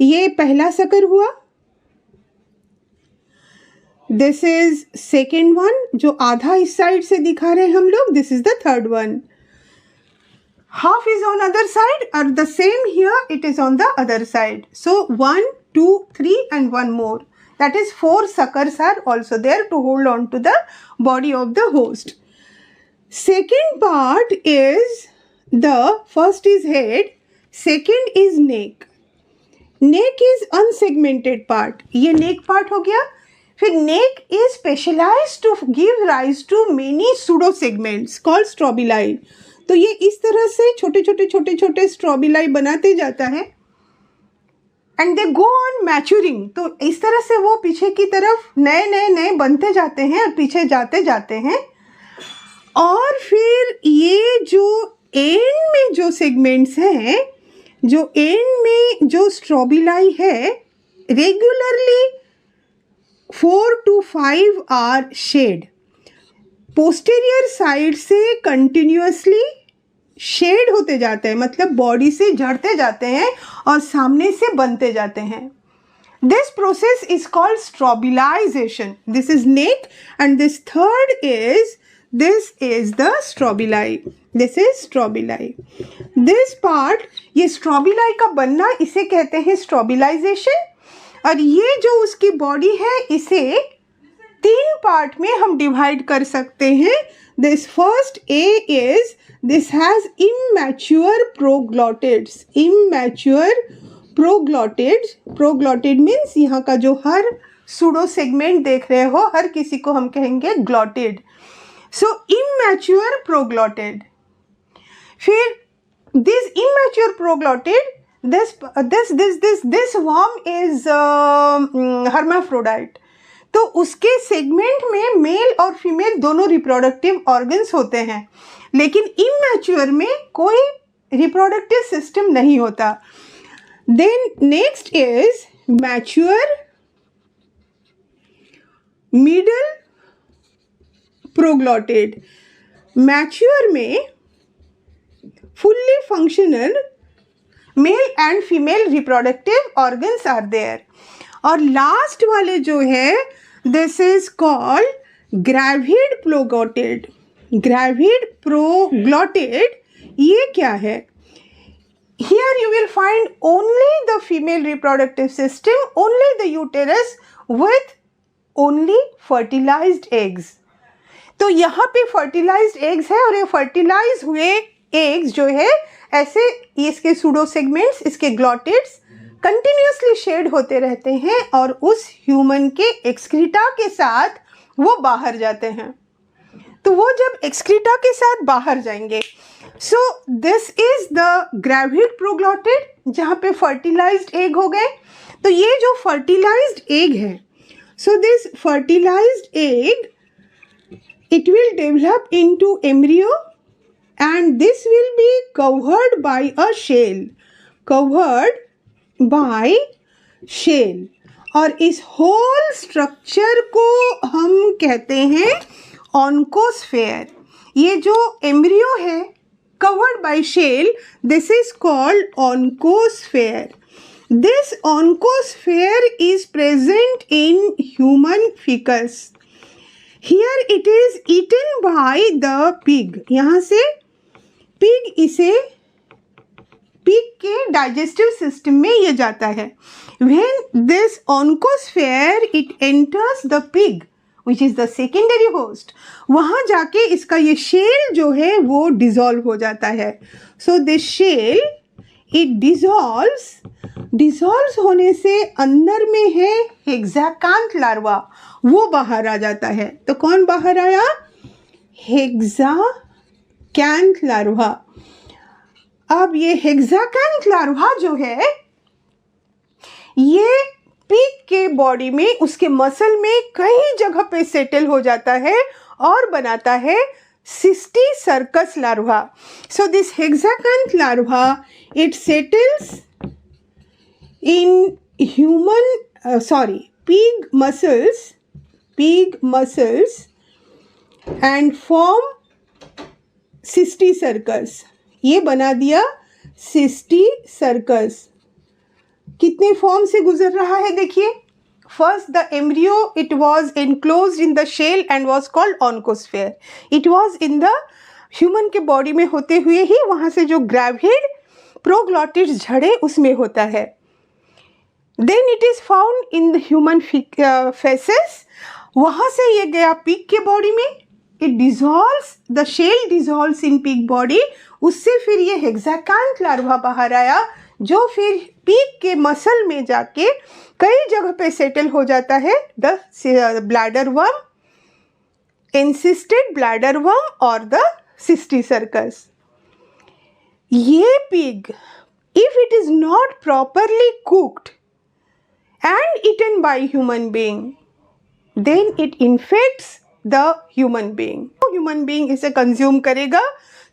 ये पहला sucker हुआ। दिस इज सेकेंड वन, जो आधा इस साइड से दिखा रहे हैं हम लोग। This is the third one. Half is on other side और the same here it is on the other side. So 1, 2, 3 and 1 more. That is 4 suckers are also there to hold on to the body of the host. Second part is the first is head, second is neck. Neck is unsegmented part. ये neck part हो गया। फिर neck is specialized to give rise to many pseudo segments called strobili. तो ये इस तरह से छोटे छोटे strobili बनाते जाता है and they go on maturing. तो इस तरह से वो पीछे की तरफ नए बनते जाते हैं और पीछे जाते हैं। और फिर ये जो एंड में जो सेगमेंट्स हैं, जो एंड में जो स्ट्रोबिलाई है, regularly 4 to 5 are shed. Posterior side से कंटिन्यूअसली शेड होते जाते हैं, मतलब बॉडी से झड़ते जाते हैं और सामने से बनते जाते हैं। This process is called strobilization. This is neck and this third is the strobilae. This is strobilae. This part, ये स्ट्रोबिलाई का बनना, इसे कहते हैं स्ट्रोबिलाइजेशन। और ये जो उसकी बॉडी है, इसे 3 पार्ट में हम डिवाइड कर सकते हैं। This first A is, this has immature proglottids. Immature proglottids, proglottid means यहाँ का जो हर सूडो सेगमेंट देख रहे हो, हर किसी को हम कहेंगे ग्लॉटिड। सो इमैच्योर प्रोग्लॉटिड, फिर this immature proglottid, this worm is hermaphrodite, तो उसके सेगमेंट में मेल और फीमेल दोनों रिप्रोडक्टिव ऑर्गन्स होते हैं, लेकिन इमैच्योर में कोई रिप्रोडक्टिव सिस्टम नहीं होता. Then next is mature middle proglottid. Mature में fully functional male and female reproductive organs are there. और लास्ट वाले जो है, this is called gravid proglottid. Gravid proglottid ये क्या है? Here you will find only the female reproductive system, only the uterus with only fertilized eggs. तो यहाँ पे fertilized eggs है, और ये fertilized हुए eggs जो है ऐसे इसके सूडो सेगमेंट्स, इसके ग्लॉटिड्स कंटिन्यूसली शेड होते रहते हैं और उस ह्यूमन के एक्सक्रीटा के साथ वो बाहर जाते हैं. तो वो जब एक्सक्रीटा के साथ बाहर जाएंगे, सो this is the gravid proglottid, जहाँ पे फर्टिलाइज्ड एग हो गए. तो ये जो फर्टिलाइज्ड एग है, so this fertilised egg it will develop into embryo and this will be covered by a shell, covered by shell. और इस whole structure को हम कहते हैं oncosphere. ये जो embryo है covered by shell, this is called oncosphere. This oncosphere is present in human fetus. Here it is eaten by the pig. यहाँ से pig इसे pig के digestive system में ये जाता है. When this oncosphere it enters the pig, which is the secondary host, वहाँ जाके इसका ये shell जो है वो dissolve हो जाता है. So this shell it dissolves होने से अंदर में है हेक्साकांथ लार्वा, वो बाहर आ जाता है. तो कौन बाहर आया? हेक्साकांथ लार्वा. अब ये हेक्साकांथ लार्वा जो है ये पिग के बॉडी में, उसके मसल में कई जगह पे सेटल हो जाता है और बनाता है cysticercus larva. So this hexacanth larva it settles in pig muscles and form cysticercus. ये बना दिया सिस्टी सर्कस. कितने फॉर्म से गुजर रहा है देखिए. First the embryo, it was enclosed in the shell and was called oncosphere. It was in the human के बॉडी में होते हुए ही वहाँ से जो ग्रेविड प्रोग्लॉटिड्स झड़े उसमें होता है. Then it is found in the human feces. वहाँ से ये गया पिग के बॉडी में. It dissolves, the shell dissolves in pig body. उससे फिर ये हेक्साकांथ लार्वा बाहर आया जो फिर पिग के मसल में जाके कई जगह पे सेटल हो जाता है. The bladder worm, encysted bladder worm और द सिस्टी सर्कस. ये pig, if it is not properly cooked and eaten by human being, then it infects the human being. Human being इसे consume करेगा,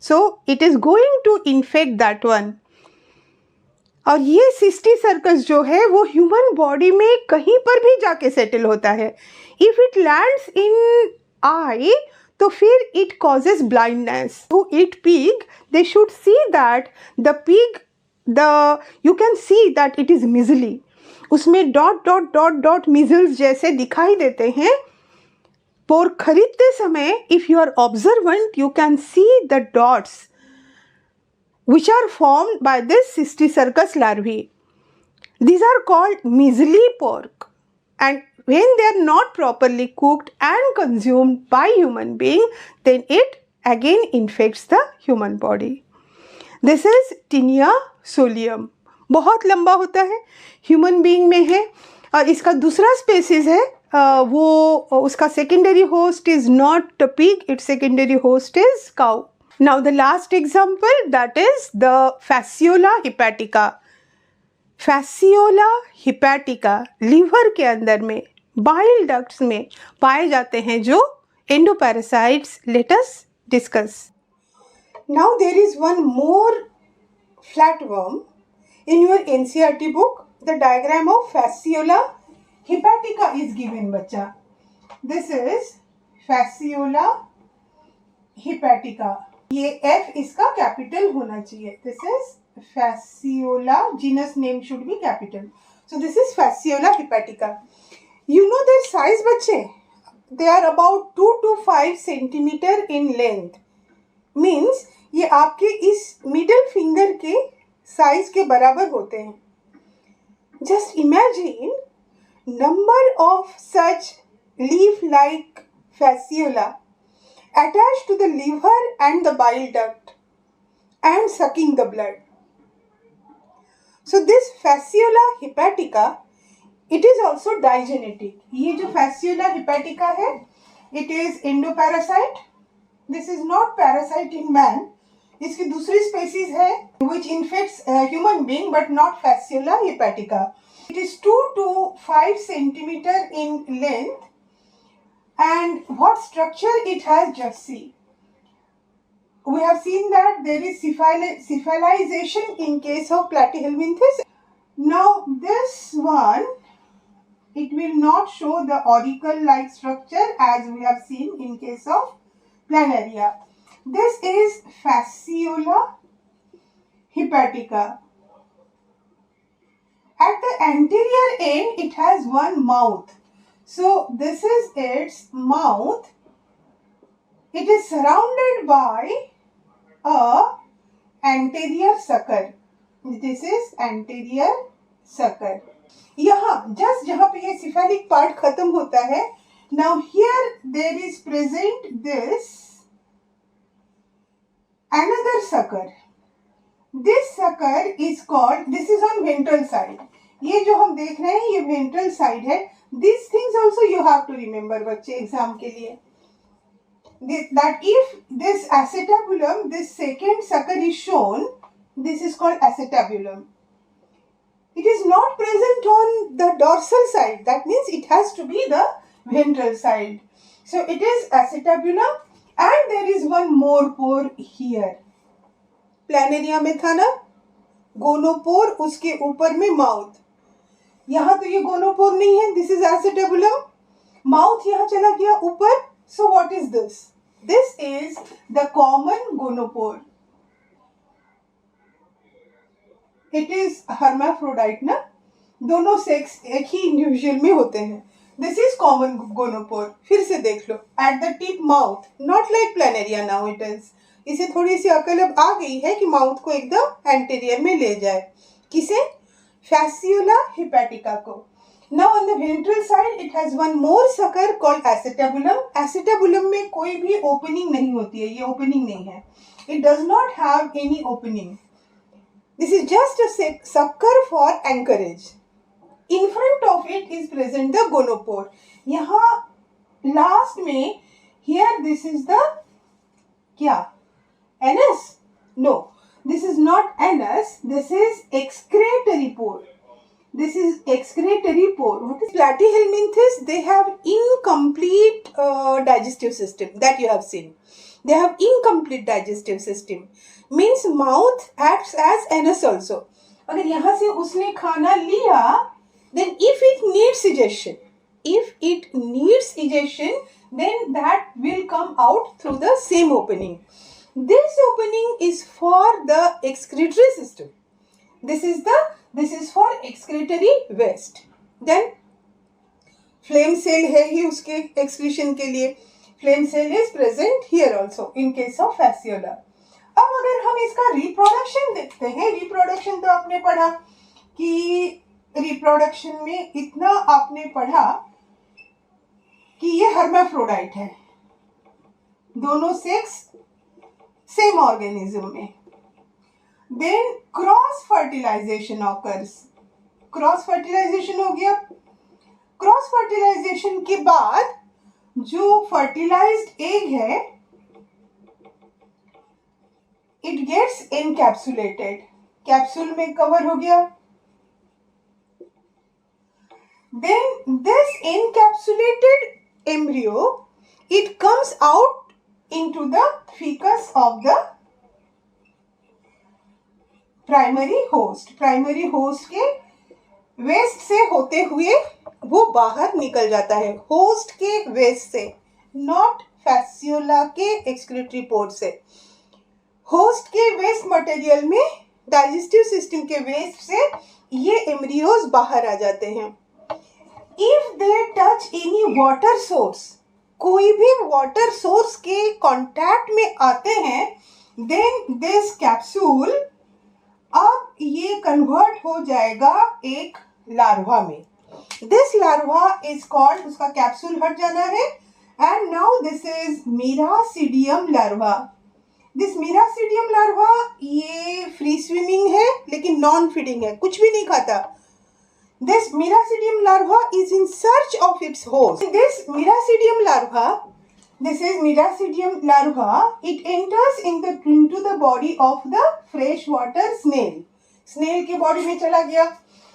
so it is going to infect that one. और ये sixty circus जो है वो human body में कहीं पर भी जाके सेटल होता है. If it lands in eye तो फिर it causes blindness. To eat pig they should see that the pig, you can see that it is measly. उसमें dot dot dot dot measles जैसे दिखाई देते हैं. पोर्क खरीदते समय if you are observant you can see the dots which are formed by this cysty circus larvae. These are called measly pork, and when they are not properly cooked and consumed by human being, then it again infects the human body. This is Tinea solium. बहुत लंबा होता है, human being में है और इसका दूसरा spaces है वो उसका secondary host is not pig, its secondary host is cow. Now the last example, that is the fasciola hepatica. Fasciola hepatica liver के अंदर में बाइल डक्ट्स में पाए जाते हैं जो endoparasites. Let us discuss. Now there is one more flatworm in your NCERT book. The diagram of fasciola hepatica is given, बच्चा. This is fasciola hepatica. ये F इसका कैपिटल होना चाहिए. This is fasciola. Genus name should be capital. So this is fasciola hepatica. You know their size, बच्चे. They are about 2 to 5 centimeter in length. Means ये आपके इस middle finger के size के बराबर होते हैं. Just imagine number of such leaf like fasciola attached to the liver and the bile duct and sucking the blood. So this fasciola hepatica, it is also digenetic. ये जो fasciola hepatica है, it is endoparasite. This is not parasite in man. इसकी दूसरी species है which infects human being but not Fasciola hepatica. It is 2 to 5 centimeter in length, and what structure it has, just see. We have seen that there is cephalization in case of platyhelminthes. Now this one, it will not show the auricle like structure as we have seen in case of planaria. This is Fasciola hepatica. At the anterior end, it has one mouth. So this is its mouth. It is surrounded by a anterior sucker. This is anterior sucker. यहाँ just जहाँ पे ये cephalic part खत्म होता है, now here there is present this another sucker. This sucker is called, this is on ventral side. ये जो हम देख रहे हैं ये ventral side है. These things also you have to remember बच्चे एग्जाम के लिए. That if this acetabulum, this second sucker is shown, this is called acetabulum. It is not present on the dorsal side. That means it has to be the ventral side. So it is acetabulum. And there is one more pore here. Planaria में था ना gonopore, उसके ऊपर में mouth. यहाँ तो ये gonopore नहीं है. This is acetabulum. माउथ यहाँ चला गया ऊपर. So what is this? This is the common gonopore. It is hermaphrodite ना, दोनों सेक्स एक ही इंडिविजुअल में होते हैं. This is common gonopore. फिर से देख लो. At the tip mouth, not like planaria now it is. इसे थोड़ी सी अकल अब आ गई है कि माउथ को एकदम एंटीरियर में ले जाए. किसे? Fasciola hepatica को. Now on the ventral side it has one more sucker called acetabulum. Acetabulum में कोई भी opening नहीं होती है. ये opening नहीं है. It does not have any opening. This is just a sucker for anchorage. In front of it is present the gonopore. यहाँ last में here this is the क्या? Anus? No, this is not anus. This is excretory pore. This is excretory pore. What is platyhelminthes? They have incomplete digestive system that you have seen. They have incomplete digestive system. Means mouth acts as anus also. अगर यहाँ से उसने खाना लिया, then if it needs egestion, then that will come out through the same opening. This opening is for the excretory system. This is for excretory waste. Then flame cell है ही उसके excretion के लिए. Flame cell is present here also in case of fasciola. अब अगर हम इसका reproduction देखते हैं, reproduction तो आपने पढ़ा कि रिप्रोडक्शन में इतना आपने पढ़ा कि ये हर्माफ्रोडाइट है. दोनों सेक्स सेम ऑर्गेनिज्म में. Then cross fertilisation occurs. Cross fertilisation हो गया. क्रॉस फर्टिलाइजेशन के बाद जो फर्टिलाइज्ड एग है इट गेट्स एनकैप्सुलेटेड, कैप्सूल में कवर हो गया. Then this encapsulated embryo it comes out into the fecus of the primary host. Primary host के वेस्ट से होते हुए वो बाहर निकल जाता है, होस्ट के वेस्ट से, नॉट फैसियोला के एक्सक्रीटरी पोर्ट से. होस्ट के वेस्ट मटेरियल में डाइजेस्टिव सिस्टम के वेस्ट से ये एम्ब्रियोज बाहर आ जाते हैं. If they touch any water source, कोई भी वाटर सोर्स के कांटेक्ट में आते हैं, देन दिस कैप्सूल अब ये कन्वर्ट हो जाएगा एक लार्वा में. दिस लार्वा इज कॉल्ड, उसका कैप्सूल हट जाना है, and now this is miracidium larva. This miracidium larva ये फ्री स्विमिंग है लेकिन नॉन फीडिंग है, कुछ भी नहीं खाता. This Miracidium larva is in search of its host. This Miracidium larva, it enters into the body of the freshwater snail. Snail के body में चला गया.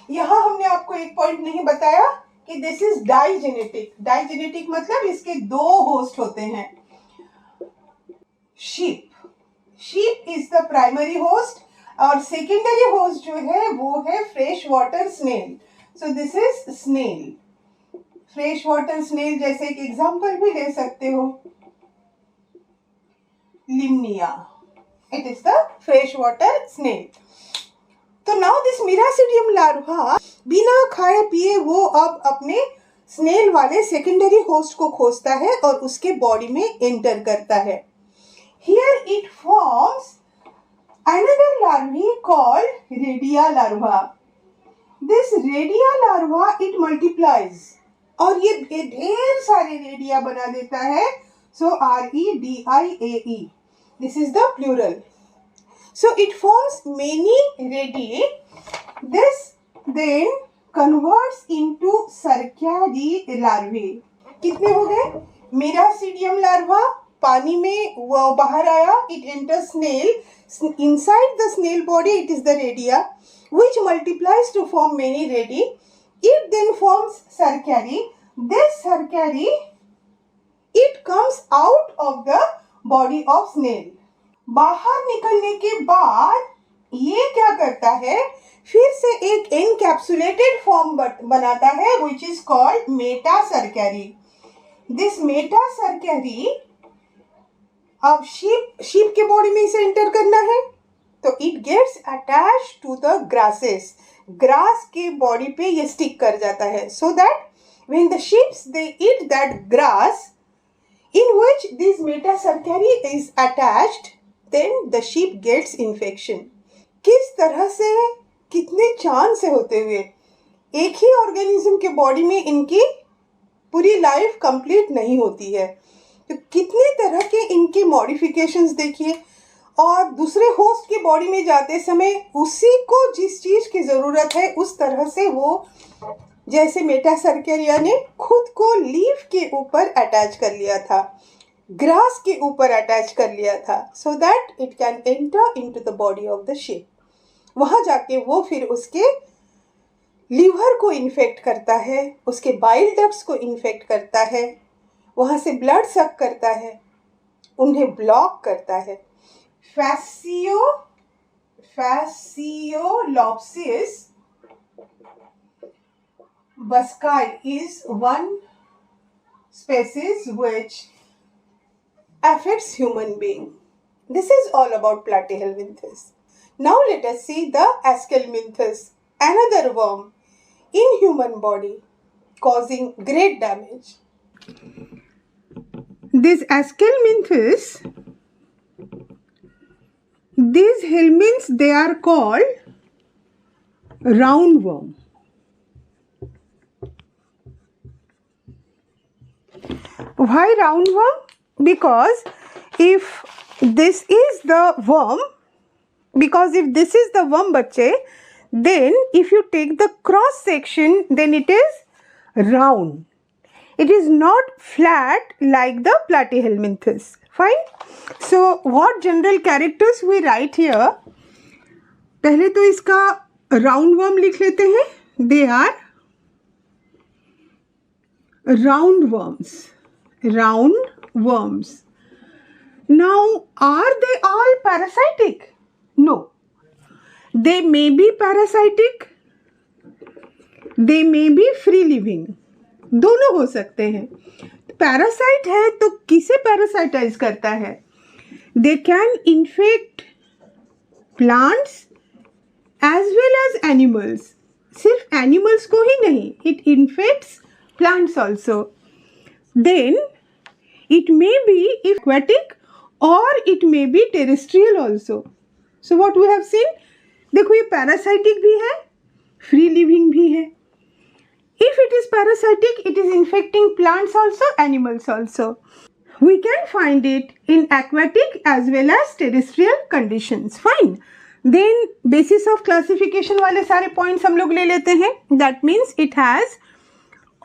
यहाँ हमने आपको एक पॉइंट नहीं बताया कि this is digenetic. Digenetic मतलब इसके दो होस्ट होते हैं. Sheep. Sheep is the primary host और secondary host जो है वो है freshwater snail. So this is snail. Freshwater snail जैसे एक एग्जाम्पल भी ले सकते हो, लिम्निया. It is the freshwater snail. तो now this Miracidium larva बिना खाए पिए वो अब अपने स्नेल वाले सेकेंडरी होस्ट को खोजता है और उसके बॉडी में एंटर करता है. Here it forms another larvae called Redia larva. This Redia larva it multiplies और ये ढेर सारे रेडिया बना देता है. So REDIAE, this is the plural. So it forms many rediae. This then converts into cercariae larvae. कितने हो गए? मीरासीडियम लार्वा पानी में वो बाहर आया, it enter snail. Inside the snail body it is the redia which multiplies to form many redi. It then forms cercari. This cercari it comes out of the body of snail. बाहर निकलने के बाद ये क्या करता है, फिर से एक encapsulated form बनाता है which is called metacercary. This metacercary अब sheep के बॉडी में इसे एंटर करना है तो it gets attach to the grasses. Grass के बॉडी पे ये स्टिक कर जाता है. So that when the sheeps they eat that grass in which this metacercaria is attached, then the sheep gets infection. किस तरह से, कितने चांस से होते हुए एक ही ऑर्गेनिज्म के बॉडी में इनकी पूरी लाइफ कंप्लीट नहीं होती है. तो कितने तरह के इनके मॉडिफिकेशंस देखिए. और दूसरे होस्ट की बॉडी में जाते समय उसी को जिस चीज की जरूरत है उस तरह से वो, जैसे मेटासर्करिया ने खुद को लीफ के ऊपर अटैच कर लिया था, ग्रास के ऊपर अटैच कर लिया था, so that it can enter into the body of the sheep. वहां जाके वो फिर उसके लीवर को इन्फेक्ट करता है, उसके बाइल डक्ट्स को इन्फेक्ट करता है, वहां से ब्लड सक करता है, उन्हें ब्लॉक करता है. Fasciolopsis buscae is one species which affects human being. This is all about Platyhelminthes. Now let us see the Aschelminthes, another worm in human body causing great damage. This Aschelminthes, these helminths, they are called roundworm. Why roundworm? Because if this is the worm, बच्चे, then if you take the cross section, then it is round. It is not flat like the platyhelminthes. Fine. So what general characters we write here? पहले तो इसका round worm लिख लेते हैं. They are round worms. Round worms. Now, are they all parasitic? No. They may be parasitic. They may be free living. दोनों हो सकते हैं. पैरासाइट है तो किसे पैरासाइटाइज करता है? They can infect plants as well as animals. सिर्फ animals को ही नहीं. It infects plants also. Then it may be aquatic or it may be terrestrial also. So what we have seen? देखो ये parasitic भी है, free living भी है. If it is parasitic, it is infecting plants also, animals also. We can find it in aquatic as well as terrestrial conditions. Fine. Then basis of classification वाले सारे points हम लोग ले लेते हैं. That means it has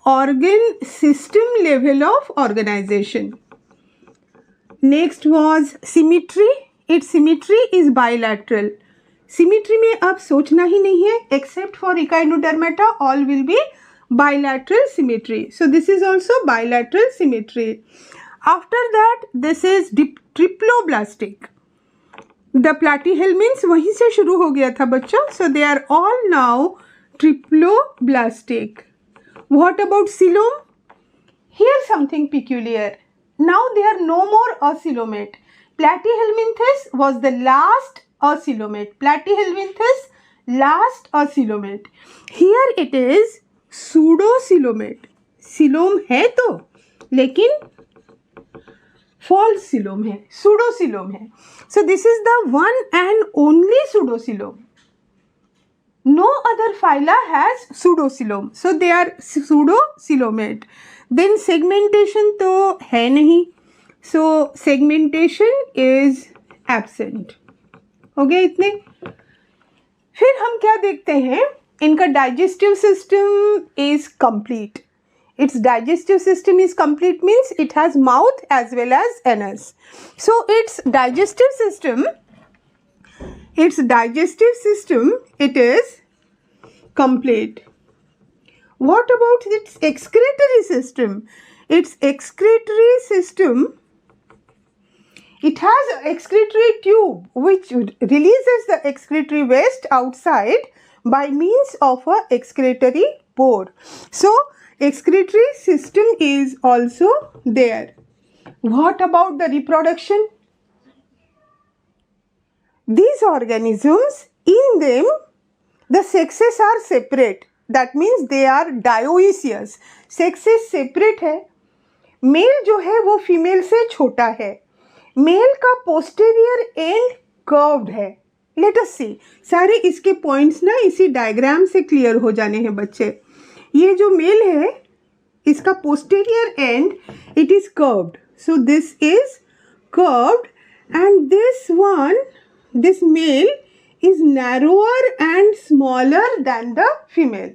organ system level of organization. Next was symmetry. Its symmetry is bilateral. Symmetry में अब सोचना ही नहीं है. Except for Echinodermata, all will be bilateral symmetry. So this is also bilateral symmetry. After that, this is triploblastic. The platyhelminths वहीं से शुरू हो गया था बच्चों. So they are all now triploblastic. What about coelom? Here something peculiar. Now they are no more acoelomate. Platyhelminthes was the last acoelomate. Platyhelminthes last acoelomate. Here it is pseudocoelomate. Coelom है तो लेकिन false coelom है, pseudocoelom है. So this is the one and only pseudocoelom. No other phyla has pseudocoelom. So they are pseudocoelomate. Then segmentation तो है नहीं. So segmentation is absent. हो गया इतने. फिर हम क्या देखते हैं? इनका digestive system is complete. Its digestive system is complete means it has mouth as well as anus. So its digestive system, it is complete. What about its excretory system? Its excretory system, it has an excretory tube which releases the excretory waste outside by means of a excretory pore. So excretory system is also there. What about the reproduction? These organisms, in them the sexes are separate. That means they are dioecious. Sexes separate है. Male जो है वो female से छोटा है. Male का posterior end curved है. Let us see. सारे इसके points ना इसी diagram से clear हो जाने हैं बच्चे. ये जो male है इसका posterior end it is curved. So this is curved and this one, this male is narrower and smaller than the female.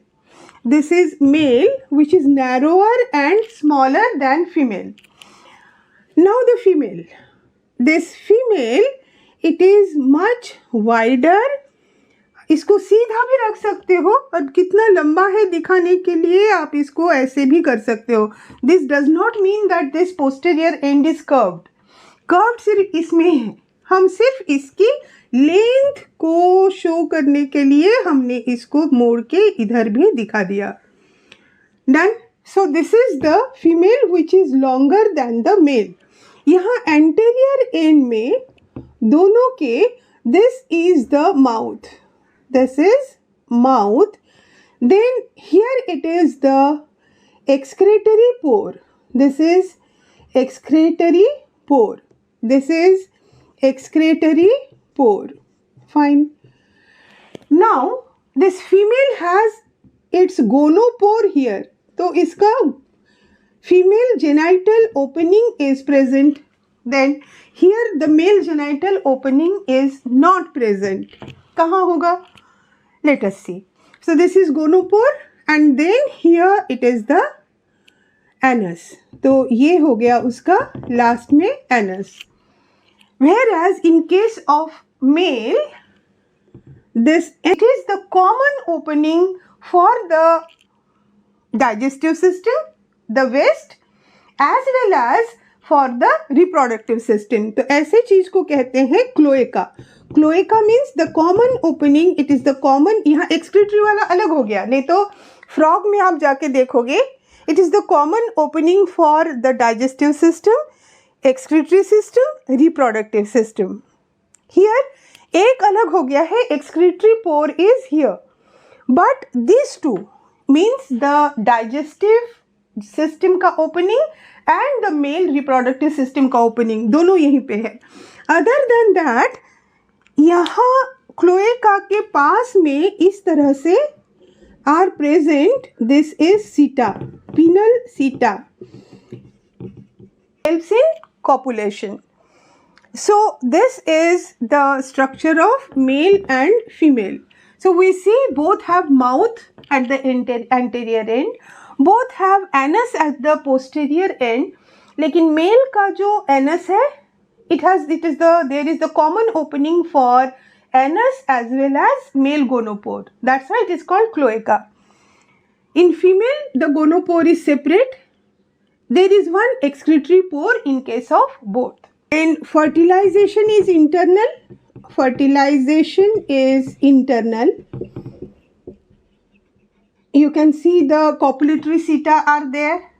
This is male which is narrower and smaller than female. Now the female. This female, it is much wider. इसको सीधा भी रख सकते हो और कितना लंबा है दिखाने के लिए आप इसको ऐसे भी कर सकते हो. This does not mean that this posterior end is curved. Curved सिर्फ इसमें है. हम सिर्फ इसकी लेंथ को शो करने के लिए हमने इसको मोड़ के इधर भी दिखा दिया. Done. So this is the female which is longer than the male. यहाँ anterior end में दोनों के this is the mouth. This is mouth. Then here it is the excretory pore. This is excretory pore. This is excretory pore. Fine. Now this female has its gonopore here. तो इसका female genital opening is present. Then here the male genital opening is not present. कहाँ होगा? Let us see. So this is gonopore and then here it is the anus. तो ये हो गया उसका last में anus. Whereas in case of male, it is the common opening for the digestive system, the waste, as well as for the reproductive system. तो ऐसे चीज को कहते हैं cloaca. Cloaca means the common opening. It is the common. यहाँ excretory वाला अलग हो गया, नहीं तो फ्रॉग में आप जाके देखोगे it is the common opening for the digestive system, excretory system, reproductive system. Here एक अलग हो गया है, excretory pore is here, but this two means the digestive system का opening and the male reproductive system का opening दोनों यहीं पे है. अदर देन दैट यहाँ क्लोएका के पास में इस तरह से are present, this is seta, penial seta, helps in copulation. So this is the structure of male and female. So we see both have mouth at the anterior end, both have anus at the posterior end. लेकिन male का जो anus है, there is the common opening for anus as well as male gonopore. That's why it is called cloaca. In female, the gonopore is separate. There is one excretory pore in case of both. And fertilization is internal. Fertilization is internal. You can see the copulatory seta are there.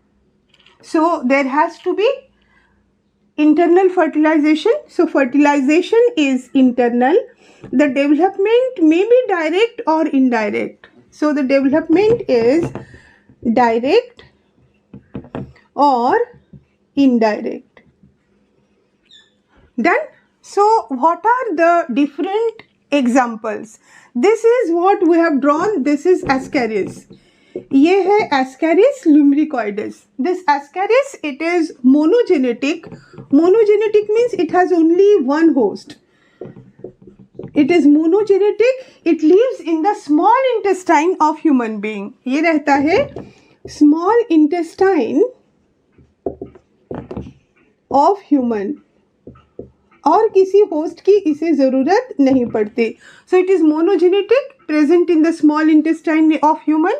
So there has to be internal fertilization. So fertilization is internal. The development may be direct or indirect. So the development is direct or indirect. Done? So what are the different examples? This is what we have drawn. This is Ascaris. ये है Ascaris lumbricoides. This Ascaris, it is monogenetic. Monogenetic means it has only one host. It is monogenetic. It lives in the small intestine of human being. ये रहता है small intestine of human. और किसी host की इसे ज़रूरत नहीं पड़ती. So it is monogenetic, present in the small intestine of human.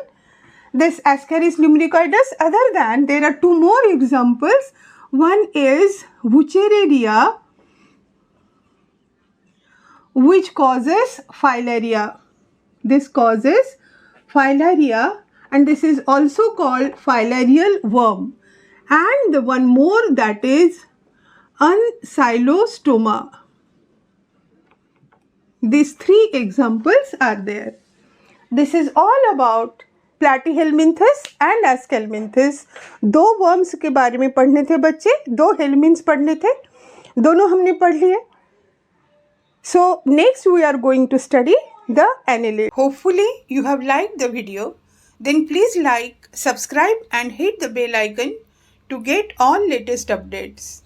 This Ascaris lumbricoides. Other than, there are two more examples. One is Wuchereria, which causes filaria. This causes filaria, and this is also called filarial worm. And the one more, that is ancylostoma. These three examples are there. This is all about Platyhelminthes and Aschelminthes. दो worms के बारे में पढ़ने थे बच्चे, दो helminths पढ़ने थे, दोनों हमने पढ़ लिए. So next we are going to study the annelid. Hopefully you have liked the video. Then please like, subscribe and hit the bell icon to get all latest updates.